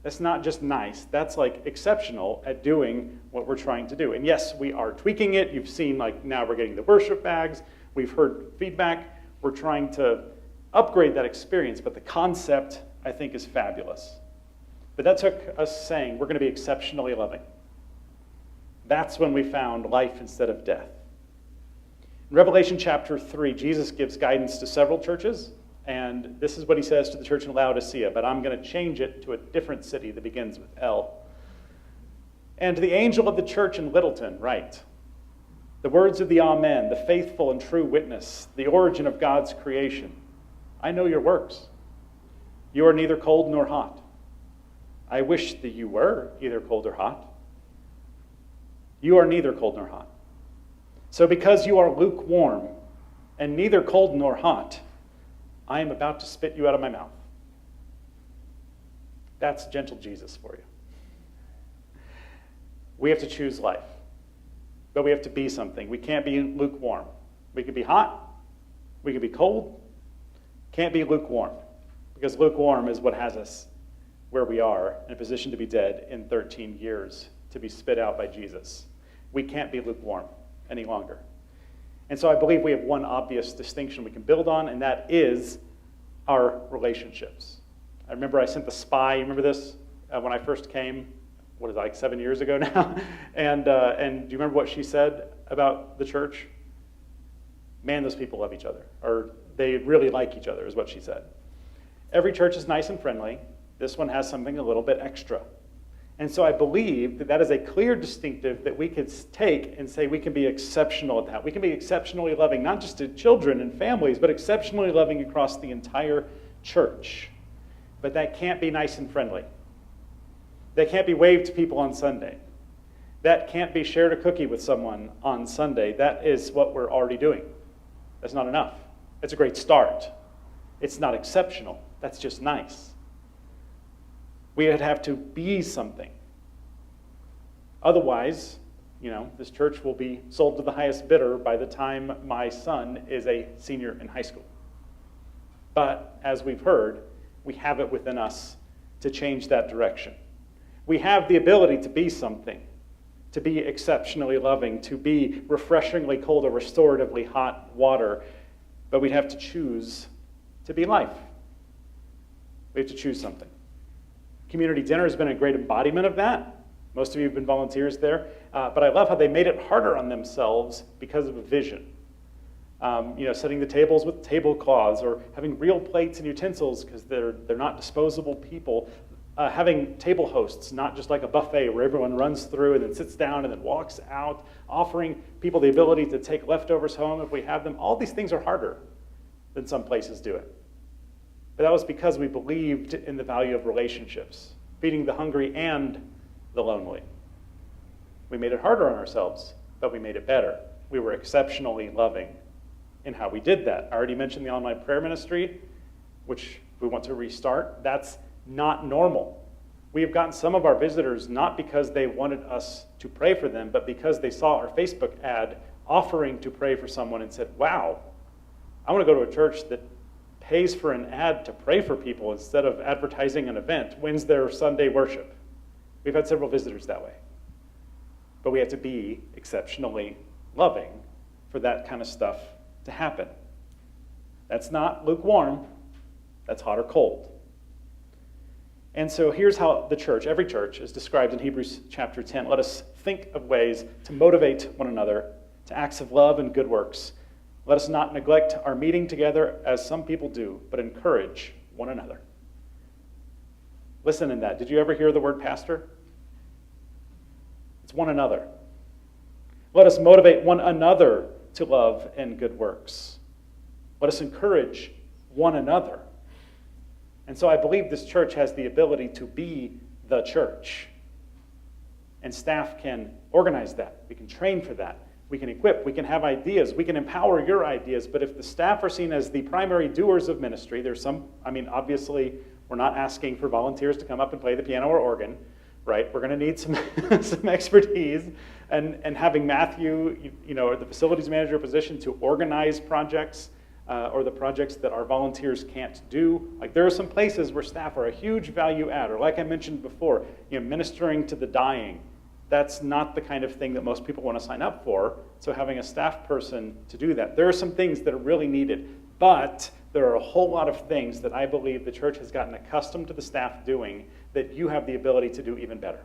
That's not just nice. That's like exceptional at doing what we're trying to do. And yes, we are tweaking it. You've seen like now we're getting the worship bags. We've heard feedback. We're trying to upgrade that experience, but the concept, I think, is fabulous. But that took us saying we're going to be exceptionally loving. That's when we found life instead of death. In Revelation chapter 3, Jesus gives guidance to several churches, and this is what he says to the church in Laodicea, but I'm going to change it to a different city that begins with L. And to the angel of the church in Littleton, write, the words of the Amen, the faithful and true witness, the origin of God's creation. I know your works. You are neither cold nor hot. I wish that you were either cold or hot. You are neither cold nor hot. So because you are lukewarm and neither cold nor hot, I am about to spit you out of my mouth. That's gentle Jesus for you. We have to choose life, but we have to be something. We can't be lukewarm. We can be hot. We can be cold. Can't be lukewarm, because lukewarm is what has us where we are in a position to be dead in 13 years, to be spit out by Jesus. We can't be lukewarm any longer. And so I believe we have one obvious distinction we can build on, and that is our relationships. I remember I sent the spy, you remember this, when I first came, what is it, like 7 years ago now? And do you remember what she said about the church? Man, those people love each other, or they really like each other, is what she said. Every church is nice and friendly. This one has something a little bit extra. And so I believe that that is a clear distinctive that we could take and say we can be exceptional at that. We can be exceptionally loving, not just to children and families, but exceptionally loving across the entire church. But that can't be nice and friendly. That can't be waved to people on Sunday. That can't be shared a cookie with someone on Sunday. That is what we're already doing. That's not enough. It's a great start. It's not exceptional. That's just nice. We would have to be something. Otherwise, this church will be sold to the highest bidder by the time my son is a senior in high school. But as we've heard, we have it within us to change that direction. We have the ability to be something, to be exceptionally loving, to be refreshingly cold or restoratively hot water, but we'd have to choose to be life. We have to choose something. Community dinner has been a great embodiment of that. Most of you have been volunteers there. But I love how they made it harder on themselves because of a vision. Setting the tables with tablecloths, or having real plates and utensils because they're not disposable people. Having table hosts, not just like a buffet where everyone runs through and then sits down and then walks out. Offering people the ability to take leftovers home if we have them. All these things are harder than some places do it. But that was because we believed in the value of relationships, feeding the hungry and the lonely. We made it harder on ourselves, but we made it better. We were exceptionally loving in how we did that. I already mentioned the online prayer ministry, which we want to restart. That's not normal. We have gotten some of our visitors not because they wanted us to pray for them, but because they saw our Facebook ad offering to pray for someone and said, wow, I want to go to a church that pays for an ad to pray for people instead of advertising an event. When's their Sunday worship? We've had several visitors that way. But we have to be exceptionally loving for that kind of stuff to happen. That's not lukewarm, that's hot or cold. And so here's how the church, every church, is described in Hebrews chapter 10. Let us think of ways to motivate one another to acts of love and good works. Let us not neglect our meeting together as some people do, but encourage one another. Listen in that. Did you ever hear the word pastor? It's one another. Let us motivate one another to love and good works. Let us encourage one another. And so I believe this church has the ability to be the church. And staff can organize that. We can train for that. We can equip. We can have ideas. We can empower your ideas. But if the staff are seen as the primary doers of ministry, there's some, obviously, we're not asking for volunteers to come up and play the piano or organ, right? We're going to need some, some expertise. And having Matthew, the facilities manager position to organize projects, or the projects that our volunteers can't do. Like there are some places where staff are a huge value add, or like I mentioned before, ministering to the dying. That's not the kind of thing that most people want to sign up for. So having a staff person to do that. There are some things that are really needed, but there are a whole lot of things that I believe the church has gotten accustomed to the staff doing that you have the ability to do even better.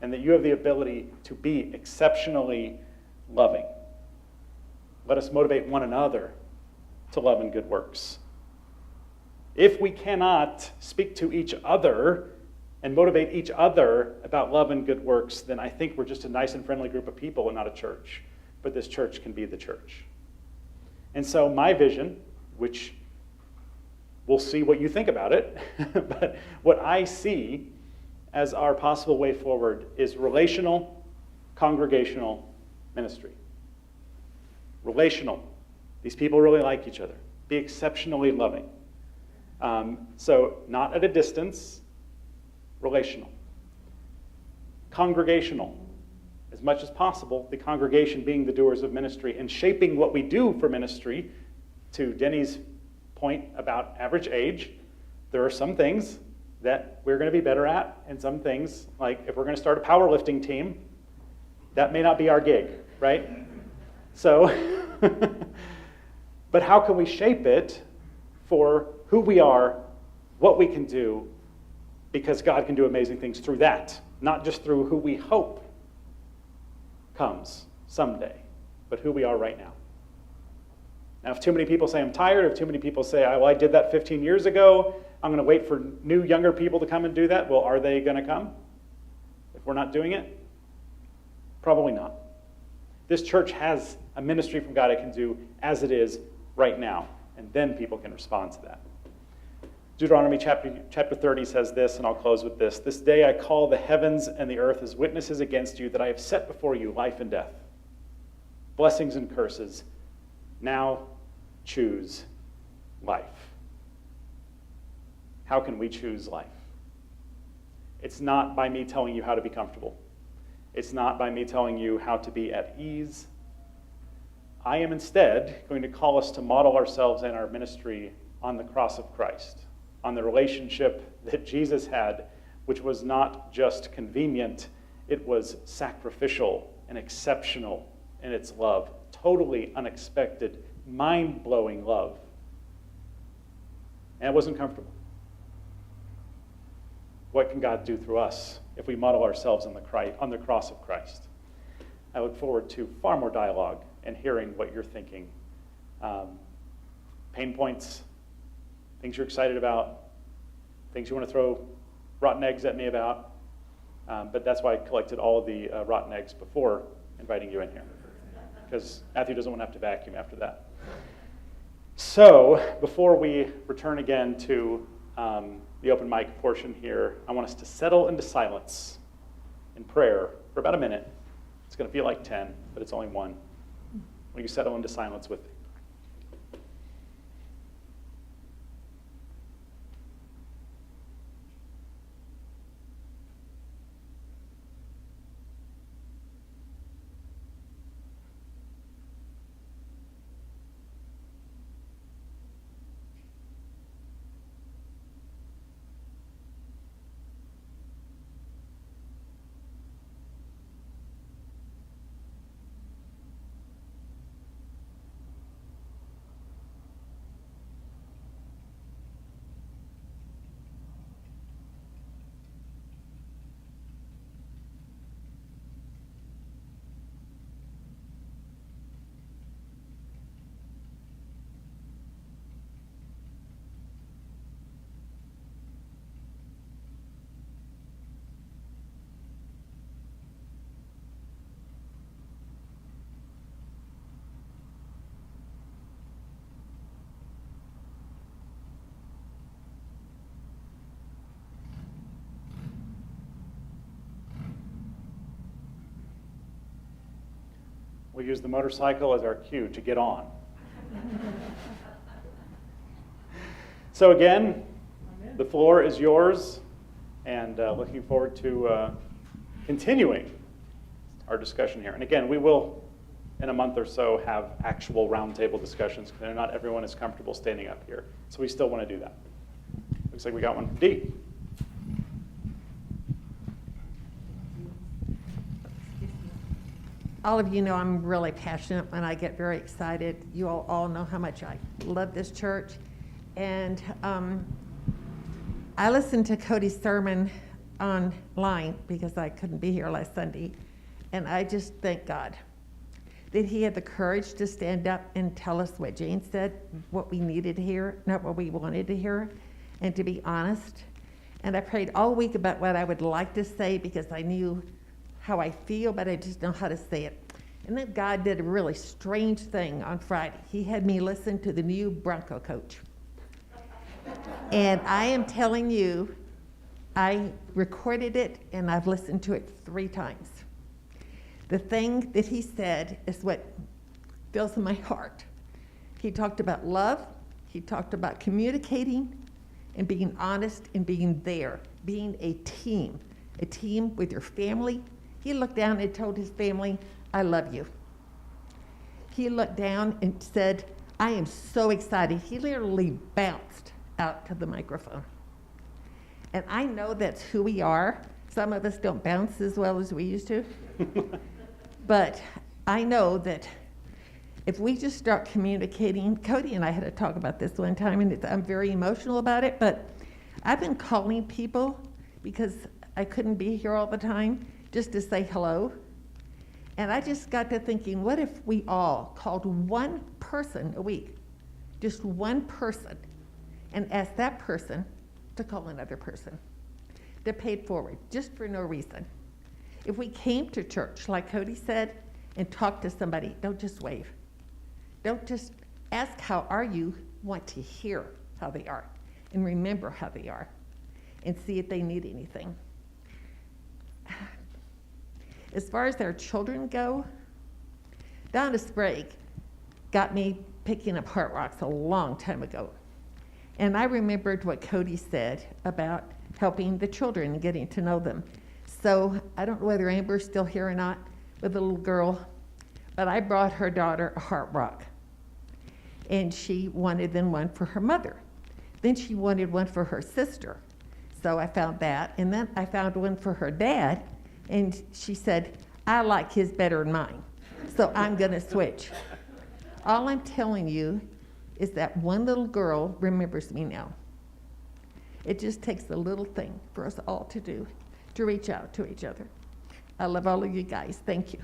And that you have the ability to be exceptionally loving. Let us motivate one another to love and good works. If we cannot speak to each other and motivate each other about love and good works, then I think we're just a nice and friendly group of people and not a church. But this church can be the church. And so my vision, which we'll see what you think about it, but what I see as our possible way forward is relational, congregational ministry. Relational. These people really like each other. Be exceptionally loving. So not at a distance, relational. Congregational. As much as possible, the congregation being the doers of ministry and shaping what we do for ministry. To Denny's point about average age, there are some things that we're going to be better at, and some things, like if we're going to start a powerlifting team, that may not be our gig, right? So, but how can we shape it for who we are, what we can do, because God can do amazing things through that, not just through who we hope comes someday, but who we are right now. Now, if too many people say I'm tired, if too many people say, well, I did that 15 years ago, I'm going to wait for new, younger people to come and do that, well, are they going to come if we're not doing it? Probably not. This church has a ministry from God it can do as it is right now, and then people can respond to that. Deuteronomy chapter 30 says this, and I'll close with this. This day I call the heavens and the earth as witnesses against you that I have set before you life and death, blessings and curses. Now choose life. How can we choose life? It's not by me telling you how to be comfortable. It's not by me telling you how to be at ease. I am instead going to call us to model ourselves and our ministry on the cross of Christ, on the relationship that Jesus had, which was not just convenient, it was sacrificial and exceptional in its love, totally unexpected, mind-blowing love. And it wasn't comfortable. What can God do through us if we model ourselves on the cross of Christ? I look forward to far more dialogue and hearing what you're thinking. Pain points, things you're excited about, things you want to throw rotten eggs at me about. But that's why I collected all of the rotten eggs before inviting you in here, because Matthew doesn't want to have to vacuum after that. So before we return again to the open mic portion here, I want us to settle into silence in prayer for about a minute. It's going to feel like 10, but it's only 1. Will you settle into silence with me? We use the motorcycle as our cue to get on. So again, the floor is yours, and looking forward to continuing our discussion here. And again, we will, in a month or so, have actual roundtable discussions, because not everyone is comfortable standing up here. So we still want to do that. Looks like we got one from Dee. All of you know I'm really passionate and I get very excited. You all know how much I love this church. And I listened to Cody's sermon online because I couldn't be here last Sunday. And I just thank God that he had the courage to stand up and tell us what Jane said, what we needed to hear, not what we wanted to hear, and to be honest. And I prayed all week about what I would like to say because I knew how I feel, but I just know how to say it. And then God did a really strange thing on Friday. He had me listen to the new Bronco coach. And I am telling you, I recorded it and I've listened to it 3 times. The thing that he said is what fills my heart. He talked about love, he talked about communicating and being honest and being there, being a team with your family. He looked down and told his family, I love you. He looked down and said, I am so excited. He literally bounced out to the microphone. And I know that's who we are. Some of us don't bounce as well as we used to. But I know that if we just start communicating, Cody and I had a talk about this one time, and I'm very emotional about it, but I've been calling people because I couldn't be here all the time, just to say hello. And I just got to thinking, what if we all called one person a week, just one person, and asked that person to call another person? They're paid forward, just for no reason. If we came to church, like Cody said, and talked to somebody, don't just wave. Don't just ask how are you, want to hear how they are, and remember how they are, and see if they need anything. As far as our children go, Donna Sprague got me picking up heart rocks a long time ago. And I remembered what Cody said about helping the children and getting to know them. So I don't know whether Amber's still here or not with the little girl, but I brought her daughter a heart rock. And she wanted then one for her mother. Then she wanted one for her sister. So I found that. And then I found one for her dad. And she said, I like his better than mine, so I'm going to switch. All I'm telling you is that one little girl remembers me now. It just takes a little thing for us all to do, to reach out to each other. I love all of you guys. Thank you.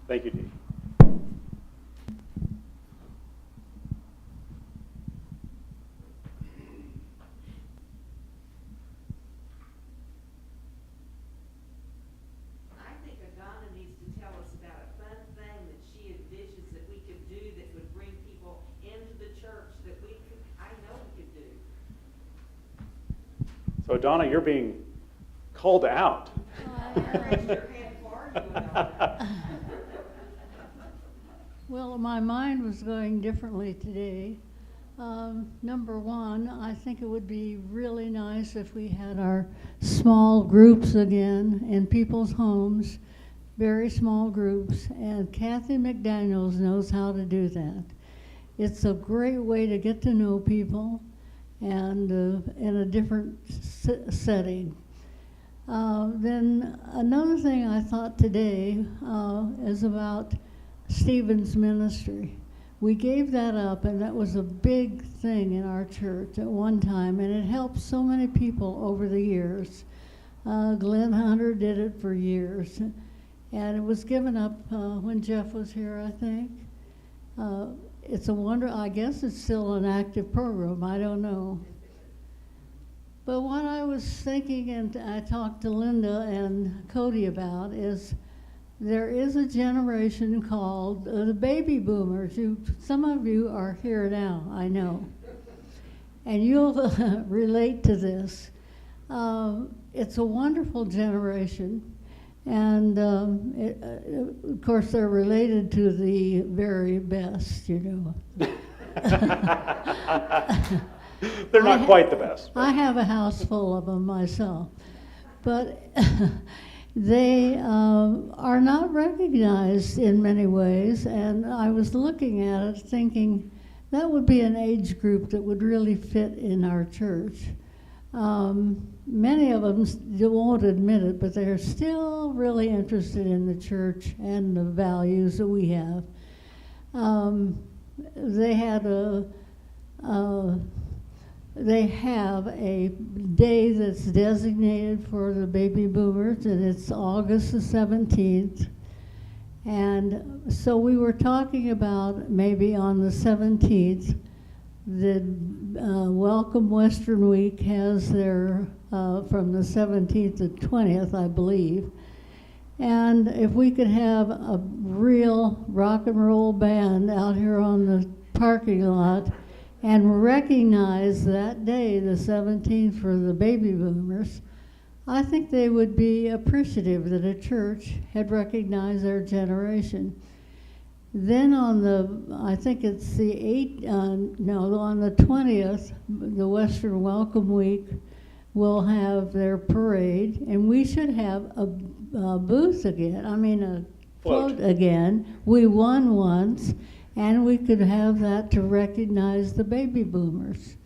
Thank you, Dee. So Donna, you're being called out. Well, my mind was going differently today. Number one, I think it would be really nice if we had our small groups again in people's homes, very small groups, and Kathy McDaniels knows how to do that. It's a great way to get to know people and in a different setting. Then another thing I thought today is about Stephen's ministry. We gave that up, and that was a big thing in our church at one time, and it helped so many people over the years. Glenn Hunter did it for years, and it was given up when Jeff was here, I think. It's a wonder, I guess it's still an active program, I don't know. But what I was thinking, and I talked to Linda and Cody about, is there is a generation called the baby boomers. Some of you are here now, I know. And you'll relate to this. It's a wonderful generation, And of course, they're related to the very best, you know. They're not quite the best. I have a house full of them myself. But they are not recognized in many ways, and I was looking at it thinking that would be an age group that would really fit in our church. Many of them won't admit it, but they're still really interested in the church and the values that we have. They have a day that's designated for the baby boomers, and it's August the 17th. And so we were talking about maybe on the 17th, the Welcome Western Week has their, from the 17th to 20th, I believe. And if we could have a real rock and roll band out here on the parking lot and recognize that day, the 17th, for the baby boomers, I think they would be appreciative that a church had recognized their generation. Then on the, I think it's the on the 20th, the Western Welcome Week will have their parade, and we should have a booth again, a float again. We won once, and we could have that to recognize the baby boomers.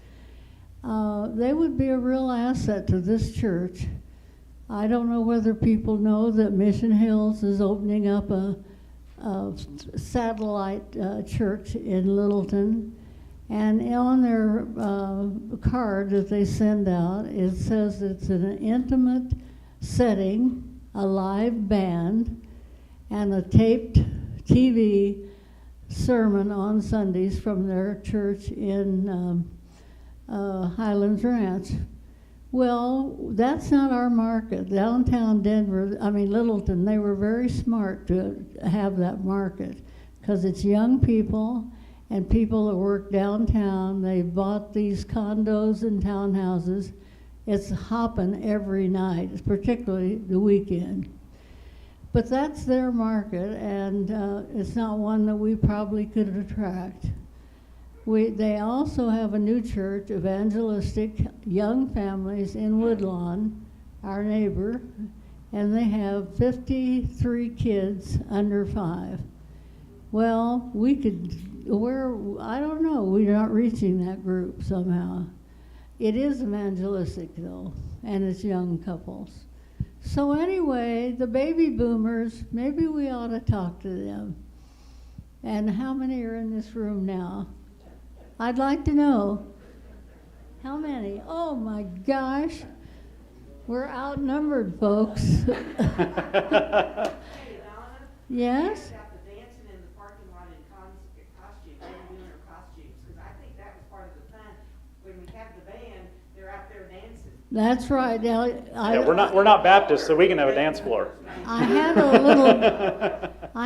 They would be a real asset to this church. I don't know whether people know that Mission Hills is opening up a satellite church in Littleton, and on their card that they send out, it says it's in an intimate setting, a live band, and a taped TV sermon on Sundays from their church in Highlands Ranch. Well, that's not our market. Downtown Littleton, they were very smart to have that market because it's young people and people that work downtown. They bought these condos and townhouses. It's hopping every night, particularly the weekend. But that's their market, and it's not one that we probably could attract. They also have a new church, evangelistic young families in Woodlawn, our neighbor, and they have 53 kids under 5. Well, I don't know, we're not reaching that group somehow. It is evangelistic though, and it's young couples. So anyway, the baby boomers, maybe we ought to talk to them. And how many are in this room now? I'd like to know. How many? Oh my gosh. We're outnumbered, folks. Yes? That's right. Now, we're not Baptists, so we can have a dance floor. I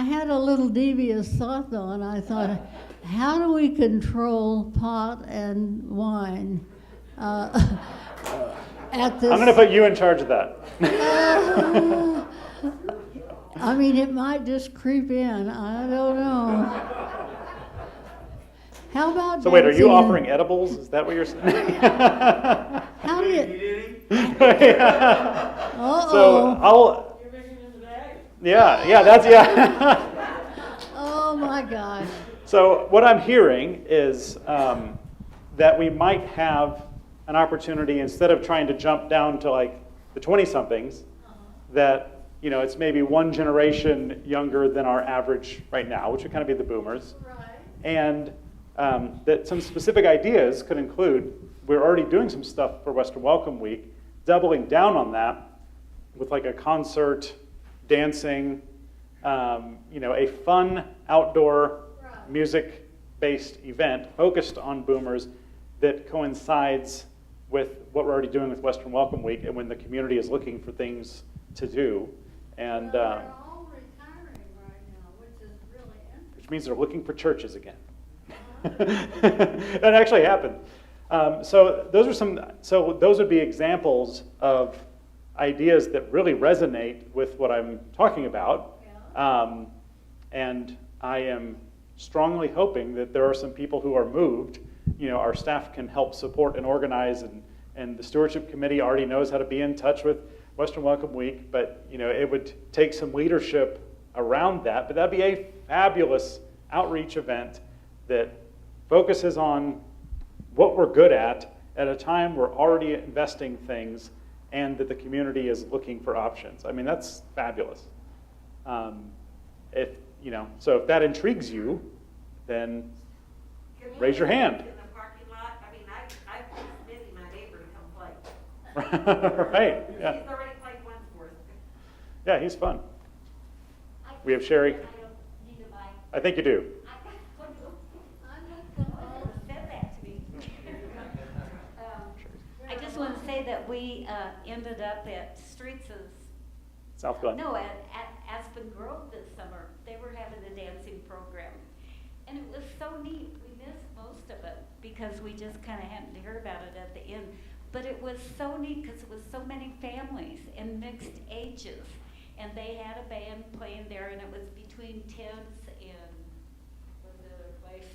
had a little devious thought though, and I thought, how do we control pot and wine at this? I'm going to put you in charge of that. It might just creep in. I don't know. How about? So wait, are you offering edibles? Is that what you're saying? How do you? So I'll. Yeah. Oh my gosh. So what I'm hearing is that we might have an opportunity, instead of trying to jump down to like the 20-somethings, that it's maybe one generation younger than our average right now, which would kind of be the boomers, and that some specific ideas could include, we're already doing some stuff for Western Welcome Week, doubling down on that with like a concert, dancing, a fun outdoor music-based event focused on boomers that coincides with what we're already doing with Western Welcome Week and when the community is looking for things to do. And they're all retiring right now, which is really interesting. Which means they're looking for churches again. That actually happened. So those would be examples of ideas that really resonate with what I'm talking about. And I am strongly hoping that there are some people who are moved. Our staff can help support and organize, and the stewardship committee already knows how to be in touch with Western Welcome Week, but it would take some leadership around that. But that'd be a fabulous outreach event that focuses on what we're good at a time we're already investing things and that the community is looking for options. I mean, that's fabulous. So if that intrigues you, then raise your hand. In the parking lot, I mean, I've busy my neighbor to come play. Right, yeah. He's already played once for us. Yeah, he's fun. We have Sherry. I think you do. Said that to me. I just want to say that we ended up at Streets' South Glen. No, at Aspen Grove this summer. They were having a dancing program. And it was so neat. We missed most of it because we just kind of happened to hear about it at the end. But it was so neat because it was so many families and mixed ages. And they had a band playing there, and it was between Tibbs and what's the other place?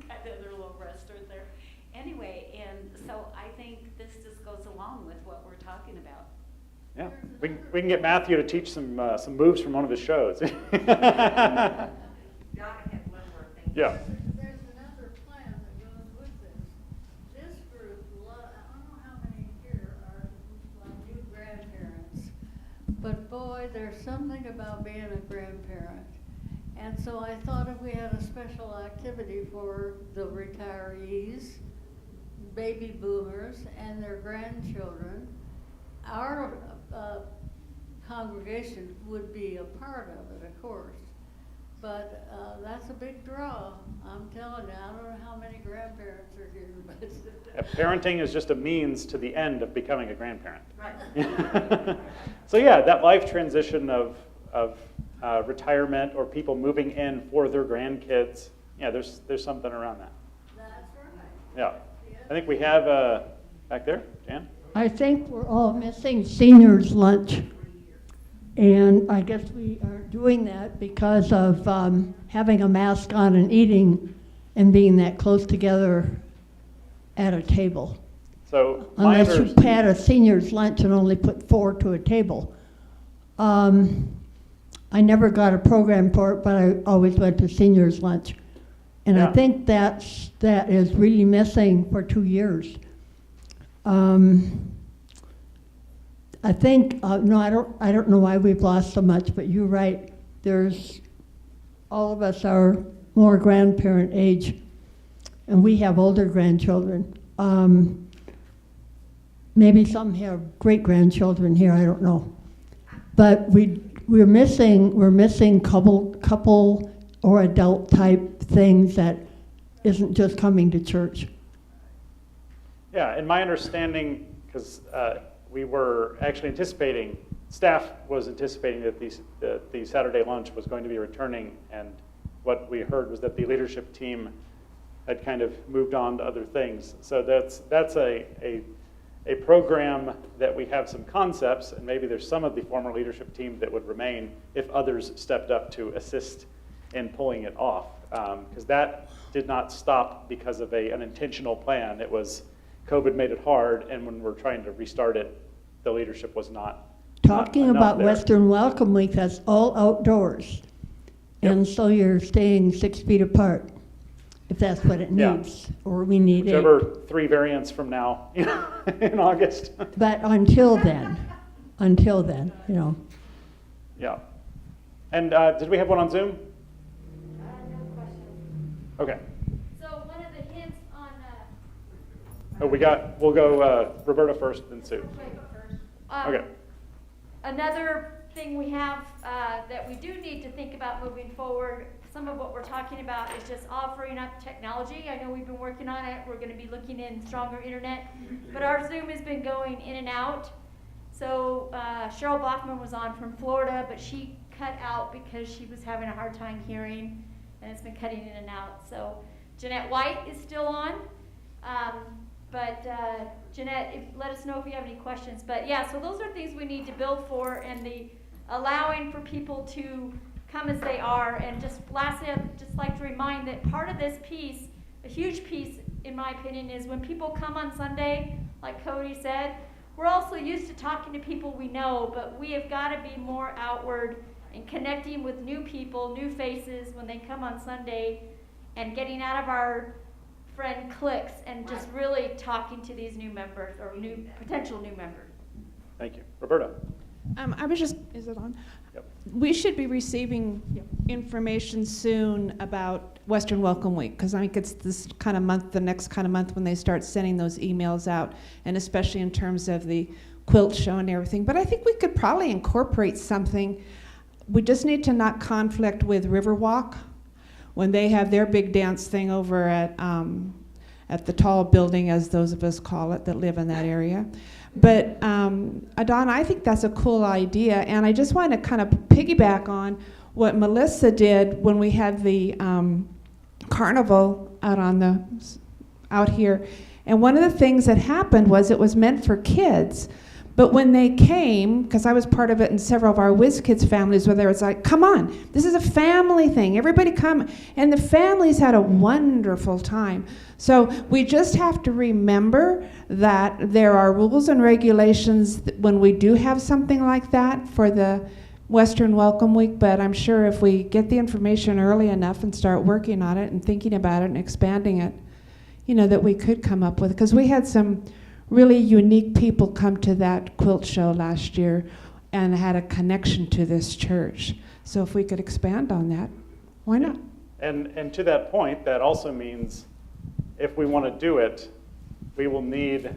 Got the other little restaurant there. Anyway, and so I think this just goes along with what we're talking about. Yeah, we can get Matthew to teach some moves from one of his shows. Donna had one more thing. Yeah. There's another plan that goes with this. This group, I don't know how many here are like new grandparents, but boy, there's something about being a grandparent. And so I thought if we had a special activity for the retirees, baby boomers, and their grandchildren, our congregation would be a part of it, of course. But that's a big draw. I'm telling you, I don't know how many grandparents are here, but Parenting is just a means to the end of becoming a grandparent. Right. So yeah, that life transition of retirement or people moving in for their grandkids. Yeah, there's something around that. that's right. Yeah, I think we have back there, Jan. I think we're all missing seniors' lunch. And I guess we are doing that because of having a mask on and eating and being that close together at a table. So unless you had a seniors' lunch and only put 4 to a table. I never got a program for it, but I always went to seniors' lunch. And I think that is really missing for 2 years. I think no, I don't know why we've lost so much, but you're right. All of us are more grandparent age, and we have older grandchildren. Maybe some have great grandchildren here. I don't know, but we're missing couple or adult type things that isn't just coming to church. Yeah, in my understanding, because we were actually anticipating, staff was anticipating that the Saturday lunch was going to be returning, and what we heard was that the leadership team had kind of moved on to other things. So that's a program that we have some concepts, and maybe there's some of the former leadership team that would remain if others stepped up to assist in pulling it off, because that did not stop because of an intentional plan. It was COVID made it hard, and when we're trying to restart it, the leadership was not. Talking about Western Welcome Week, that's all outdoors. Yep. And so you're staying 6 feet apart, if that's what it needs, or we need Whichever 3 variants from now, in August. But until then, Yeah. And did we have one on Zoom? No question. Okay. So one of the hints on. We'll go Roberta first, then Sue. Okay. Another thing we have that we do need to think about moving forward, some of what we're talking about is just offering up technology. I know we've been working on it. We're going to be looking in stronger internet, but our Zoom has been going in and out. So Cheryl Bachman was on from Florida, but she cut out because she was having a hard time hearing, and it's been cutting in and out. So Jeanette White is still on, but Jeanette, let us know if you have any questions. But yeah, so those are things we need to build for, and the allowing for people to come as they are. And just lastly, I'd just like to remind that part of this piece, a huge piece in my opinion, is when people come on Sunday, like Cody said, we're also used to talking to people we know, but we have got to be more outward and connecting with new people, new faces when they come on Sunday, and getting out of our friend cliques and just really talking to these new members or potential new members. Thank you. Roberta. I was just, is it on? Yep. We should be receiving information soon about Western Welcome Week, because I think it's this kind of month, the next kind of month when they start sending those emails out, and especially in terms of the quilt show and everything. But I think we could probably incorporate something. We just need to not conflict with Riverwalk when they have their big dance thing over at the tall building, as those of us call it that live in that area. But Adon, I think that's a cool idea, and I just want to kind of piggyback on what Melissa did when we had the carnival out here. And one of the things that happened was it was meant for kids. But when they came, because I was part of it in several of our Whiz Kids families, where they was like, come on, this is a family thing, everybody come. And the families had a wonderful time. So we just have to remember that there are rules and regulations when we do have something like that for the Western Welcome Week, but I'm sure if we get the information early enough and start working on it and thinking about it and expanding it, that we could come up with, because we had some really unique people come to that quilt show last year and had a connection to this church. So if we could expand on that, why not? And to that point, that also means if we want to do it, we will need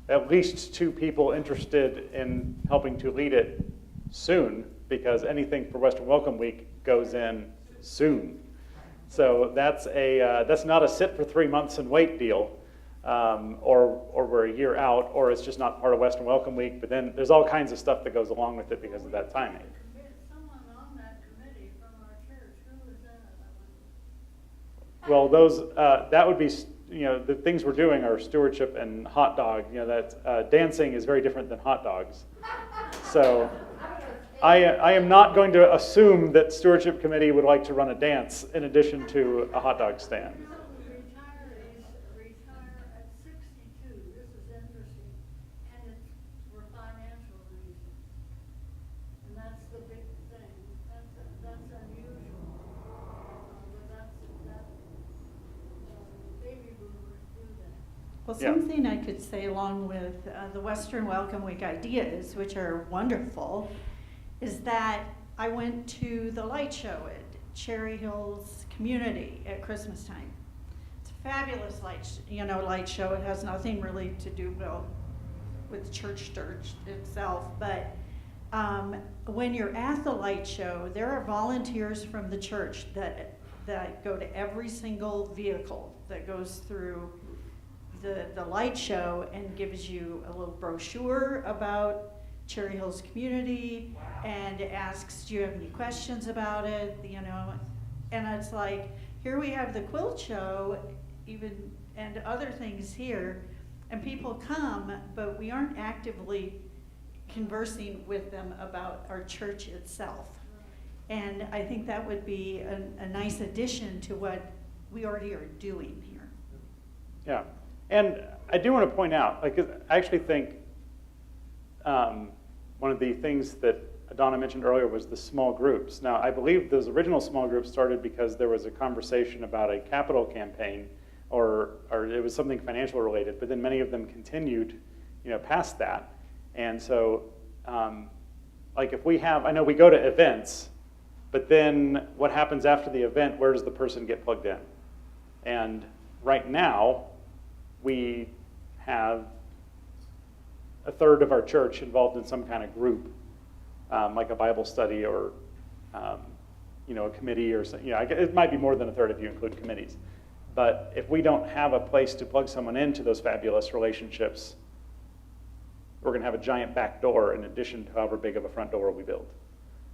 at least 2 people interested in helping to lead it soon, because anything for Western Welcome Week goes in soon. So that's not a sit for 3 months and wait deal. Or we're a year out, or it's just not part of Western Welcome Week, but then there's all kinds of stuff that goes along with it because of that timing. Someone on that committee from our church, who was that? Well, those, that would be, the things we're doing are stewardship and hot dog. That dancing is very different than hot dogs. So I am not going to assume that stewardship committee would like to run a dance in addition to a hot dog stand. Well, something I could say along with the Western Welcome Week ideas, which are wonderful, is that I went to the light show at Cherry Hills Community at Christmas time. It's a fabulous light show. It has nothing really to do with the church itself, but when you're at the light show, there are volunteers from the church that go to every single vehicle that goes through the light show and gives you a little brochure about Cherry Hills Community and asks, do you have any questions about it? And it's like, here we have the quilt show and other things here, and people come, but we aren't actively conversing with them about our church itself. And I think that would be a nice addition to what we already are doing here. Yeah. And I do want to point out, I actually think one of the things that Donna mentioned earlier was the small groups. Now, I believe those original small groups started because there was a conversation about a capital campaign, or it was something financial related, but then many of them continued, past that. And so, if we have, I know we go to events, but then what happens after the event, where does the person get plugged in? And right now, we have a third of our church involved in some kind of group, like a Bible study or, a committee or something. It might be more than a third if you include committees. But if we don't have a place to plug someone into those fabulous relationships, we're going to have a giant back door in addition to however big of a front door we build.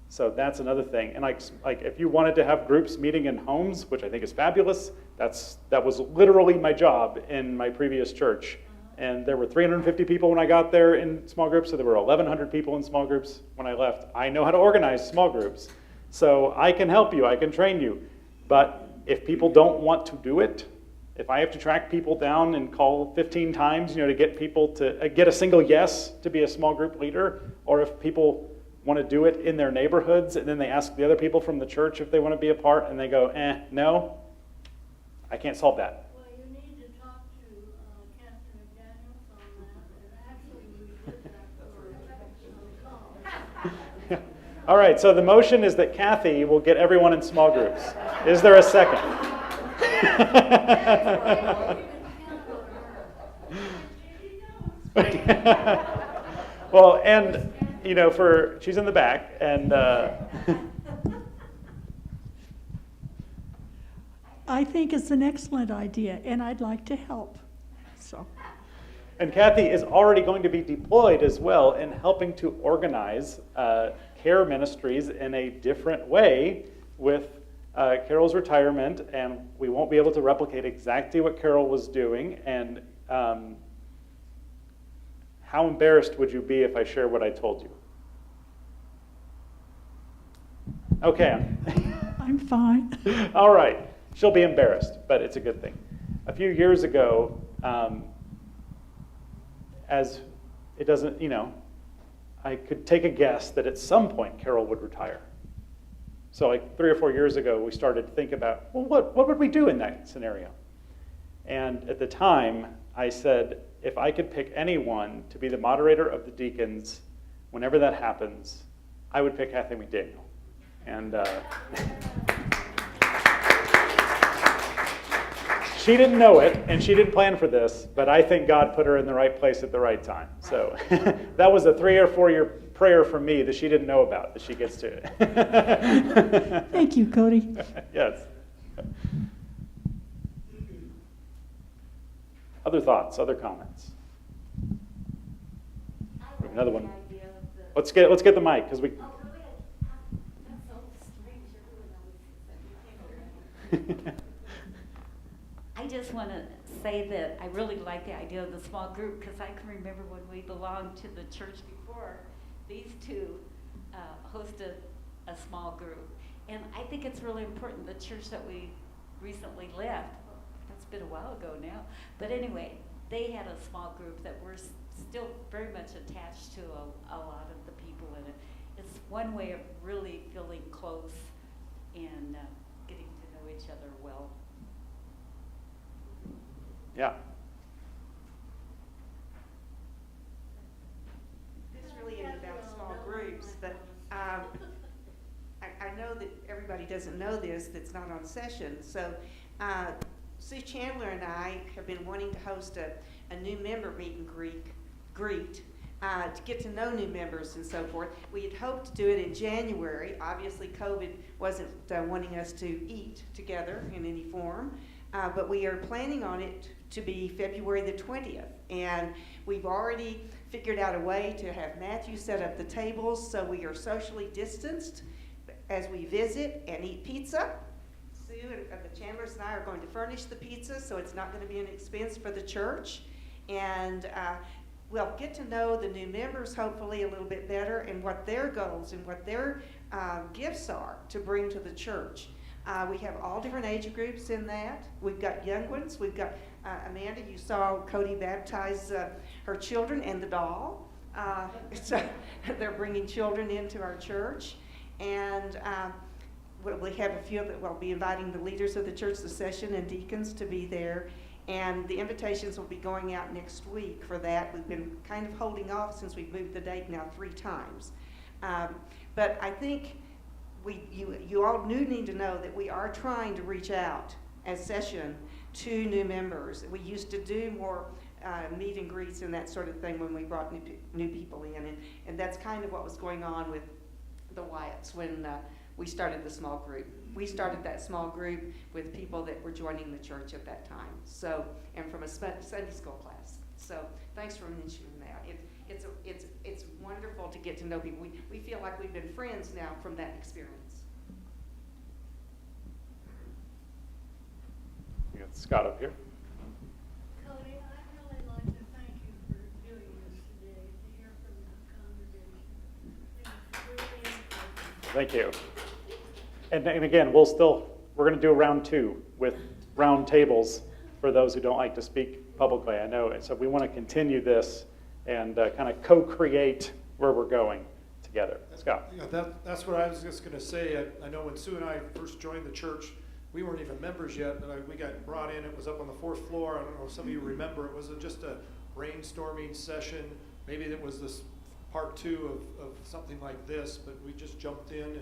So that's another thing. And if you wanted to have groups meeting in homes, which I think is fabulous, that was literally my job in my previous church, And there were 350 people when I got there in small groups, so there were 1,100 people in small groups when I left. I know how to organize small groups, so I can help you, I can train you. But if people don't want to do it, if I have to track people down and call 15 times, to get people to get a single yes to be a small group leader, or if people want to do it in their neighborhoods and then they ask the other people from the church if they want to be a part and they go, no, I can't solve that. Well, you need to talk to Captain McDaniels on that, and actually we did that for All right, so the motion is that Kathy will get everyone in small groups. Is there a second? Well, and she's in the back, and I think it's an excellent idea, and I'd like to help. So. And Kathy is already going to be deployed as well in helping to organize care ministries in a different way with Carol's retirement, and we won't be able to replicate exactly what Carol was doing. And how embarrassed would you be if I share what I told you? Okay. I'm fine. All right. She'll be embarrassed, but it's a good thing. A few years ago, as it doesn't, I could take a guess that at some point Carol would retire. So like 3 or 4 years ago, we started to think about, well, what would we do in that scenario? And at the time, I said, if I could pick anyone to be the moderator of the deacons, whenever that happens, I would pick Kathy McDaniel. And she didn't know it, and she didn't plan for this, but I think God put her in the right place at the right time. So that was a 3 or 4 year prayer from me that she didn't know about, that she gets to. Thank you, Cody. Yes. Other thoughts, other comments? We have another one. Let's get the mic, because we. I just want to say that I really like the idea of the small group, because I can remember when we belonged to the church before, these two hosted a small group. And I think it's really important, the church that we recently left, that's been a while ago now, but anyway, they had a small group that we're still very much attached to a lot of the people in it. It's one way of really feeling close and getting to know each other well. Yeah. This really isn't about small groups, but I know that everybody doesn't know this that's not on session. So Sue Chandler and I have been wanting to host a new member meet and greet to get to know new members and so forth. We had hoped to do it in January. Obviously, COVID wasn't wanting us to eat together in any form. But we are planning on it to be February the 20th. And we've already figured out a way to have Matthew set up the tables so we are socially distanced as we visit and eat pizza. Sue and the Chandlers and I are going to furnish the pizza, so it's not going to be an expense for the church. And we'll get to know the new members hopefully a little bit better and what their goals and what their gifts are to bring to the church. We have all different age groups in that. We've got young ones. We've got Amanda, you saw Cody baptize her children and the doll. So they're bringing children into our church. And we have a few that will be inviting the leaders of the church, the session and deacons to be there. And the invitations will be going out next week for that. We've been kind of holding off since we've moved the date now 3 times. But I think you all do need to know that we are trying to reach out as session to new members. We used to do more meet and greets and that sort of thing when we brought new people in, and that's kind of what was going on with the Wyatts when we started the small group. We started that small group with people that were joining the church at that time. So, and from a Sunday school class. So, thanks for mentioning that. It's wonderful to get to know people. We feel like we've been friends now from that experience. We got Scott up here. Cody, I'd really like to thank Thank you. And again, we're going to do a round 2 with round tables for those who don't like to speak publicly. I know, so we want to continue this and kind of co-create where we're going together. Scott. Yeah, that's what I was just going to say. I know when Sue and I first joined the church, we weren't even members yet, but we got brought in. It was up on the 4th floor. I don't know if some of you remember. It was just a brainstorming session. Maybe it was this part 2 of something like this, but we just jumped in,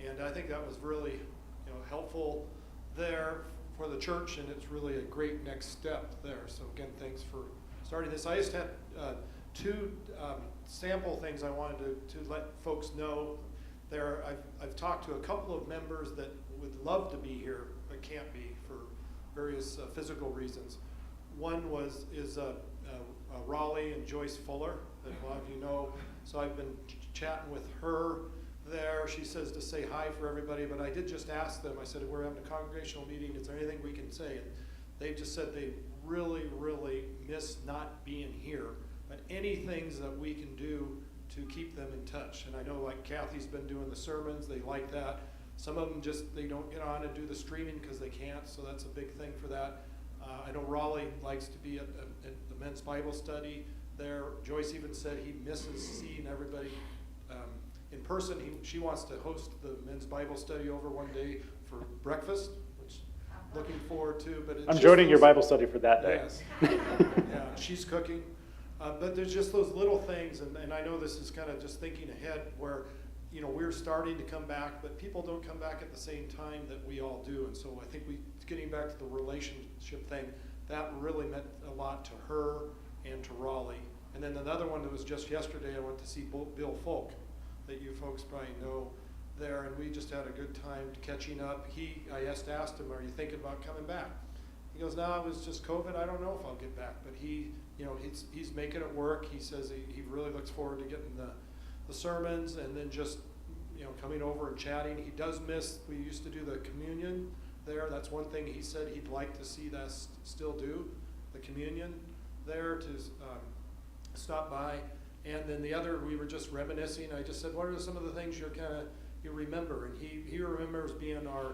and I think that was really helpful there for the church, and it's really a great next step there. So again, thanks for starting this. I just had 2 sample things I wanted to let folks know. There, I've talked to a couple of members that would love to be here but can't be for various physical reasons. One is Raleigh and Joyce Fuller, that a lot of you know. So I've been chatting with her there. She says to say hi for everybody, but I did just ask them. I said, we're having a congregational meeting. Is there anything we can say? And they just said they really, really miss not being here, but any things that we can do to keep them in touch. And I know, like, Kathy's been doing the sermons. They like that. Some of them they don't get on and do the streaming because they can't, so that's a big thing for that. I know Raleigh likes to be at the men's Bible study there. Joyce even said he misses seeing everybody in person. She wants to host the men's Bible study over one day for breakfast, which I'm looking forward to. But I'm joining your Bible study for that day. Yes. Yeah, she's cooking. But there's just those little things, and I know this is kind of just thinking ahead where, we're starting to come back, but people don't come back at the same time that we all do. And so I think getting back to the relationship thing, that really meant a lot to her and to Raleigh. And then another one that was just yesterday, I went to see Bill Folk, that you folks probably know there, and we just had a good time catching up. I asked him, are you thinking about coming back? He goes, no, it was just COVID. I don't know if I'll get back, but he's making it work. He says he really looks forward to getting the sermons and then just coming over and chatting. He does miss, we used to do the communion there. That's one thing he said he'd like to see that still do, the communion there, to stop by. And then the other, we were just reminiscing. I just said, what are some of the things you remember? And he remembers being our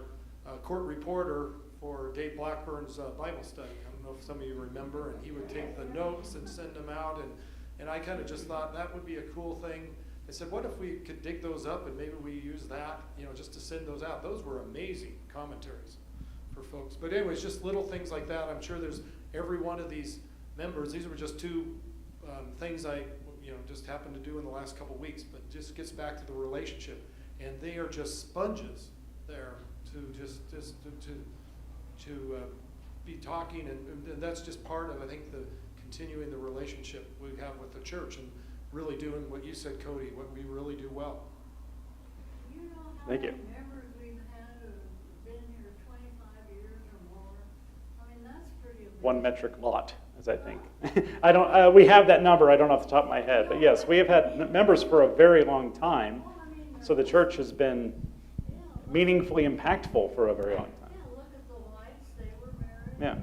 court reporter for Dave Blackburn's Bible study. I don't know if some of you remember, and he would take the notes and send them out, and I kind of just thought that would be a cool thing. I said, what if we could dig those up and maybe we use that, just to send those out. Those were amazing commentaries for folks. But anyways, just little things like that. I'm sure there's every one of these members. These were just 2 things I just happened to do in the last couple weeks, but just gets back to the relationship. And they are just sponges there to be talking, and that's just part of, I think, the continuing the relationship we have with the church and really doing what you said, Cody, what we really do well. Thank you. Members we've had who've been here 25 years or more. I mean, that's pretty amazing. 1 metric lot, as I think. I don't. We have that number. I don't know off the top of my head, but yes, we have had members for a very long time. So the church has been meaningfully impactful for a very long time. Yeah, look at the Whites. They were married. Yeah.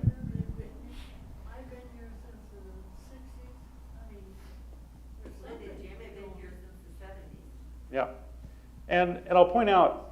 I've been here since the 60s. I mean, there's Linda and Jim have been here since the 70s. Yeah. And I'll point out,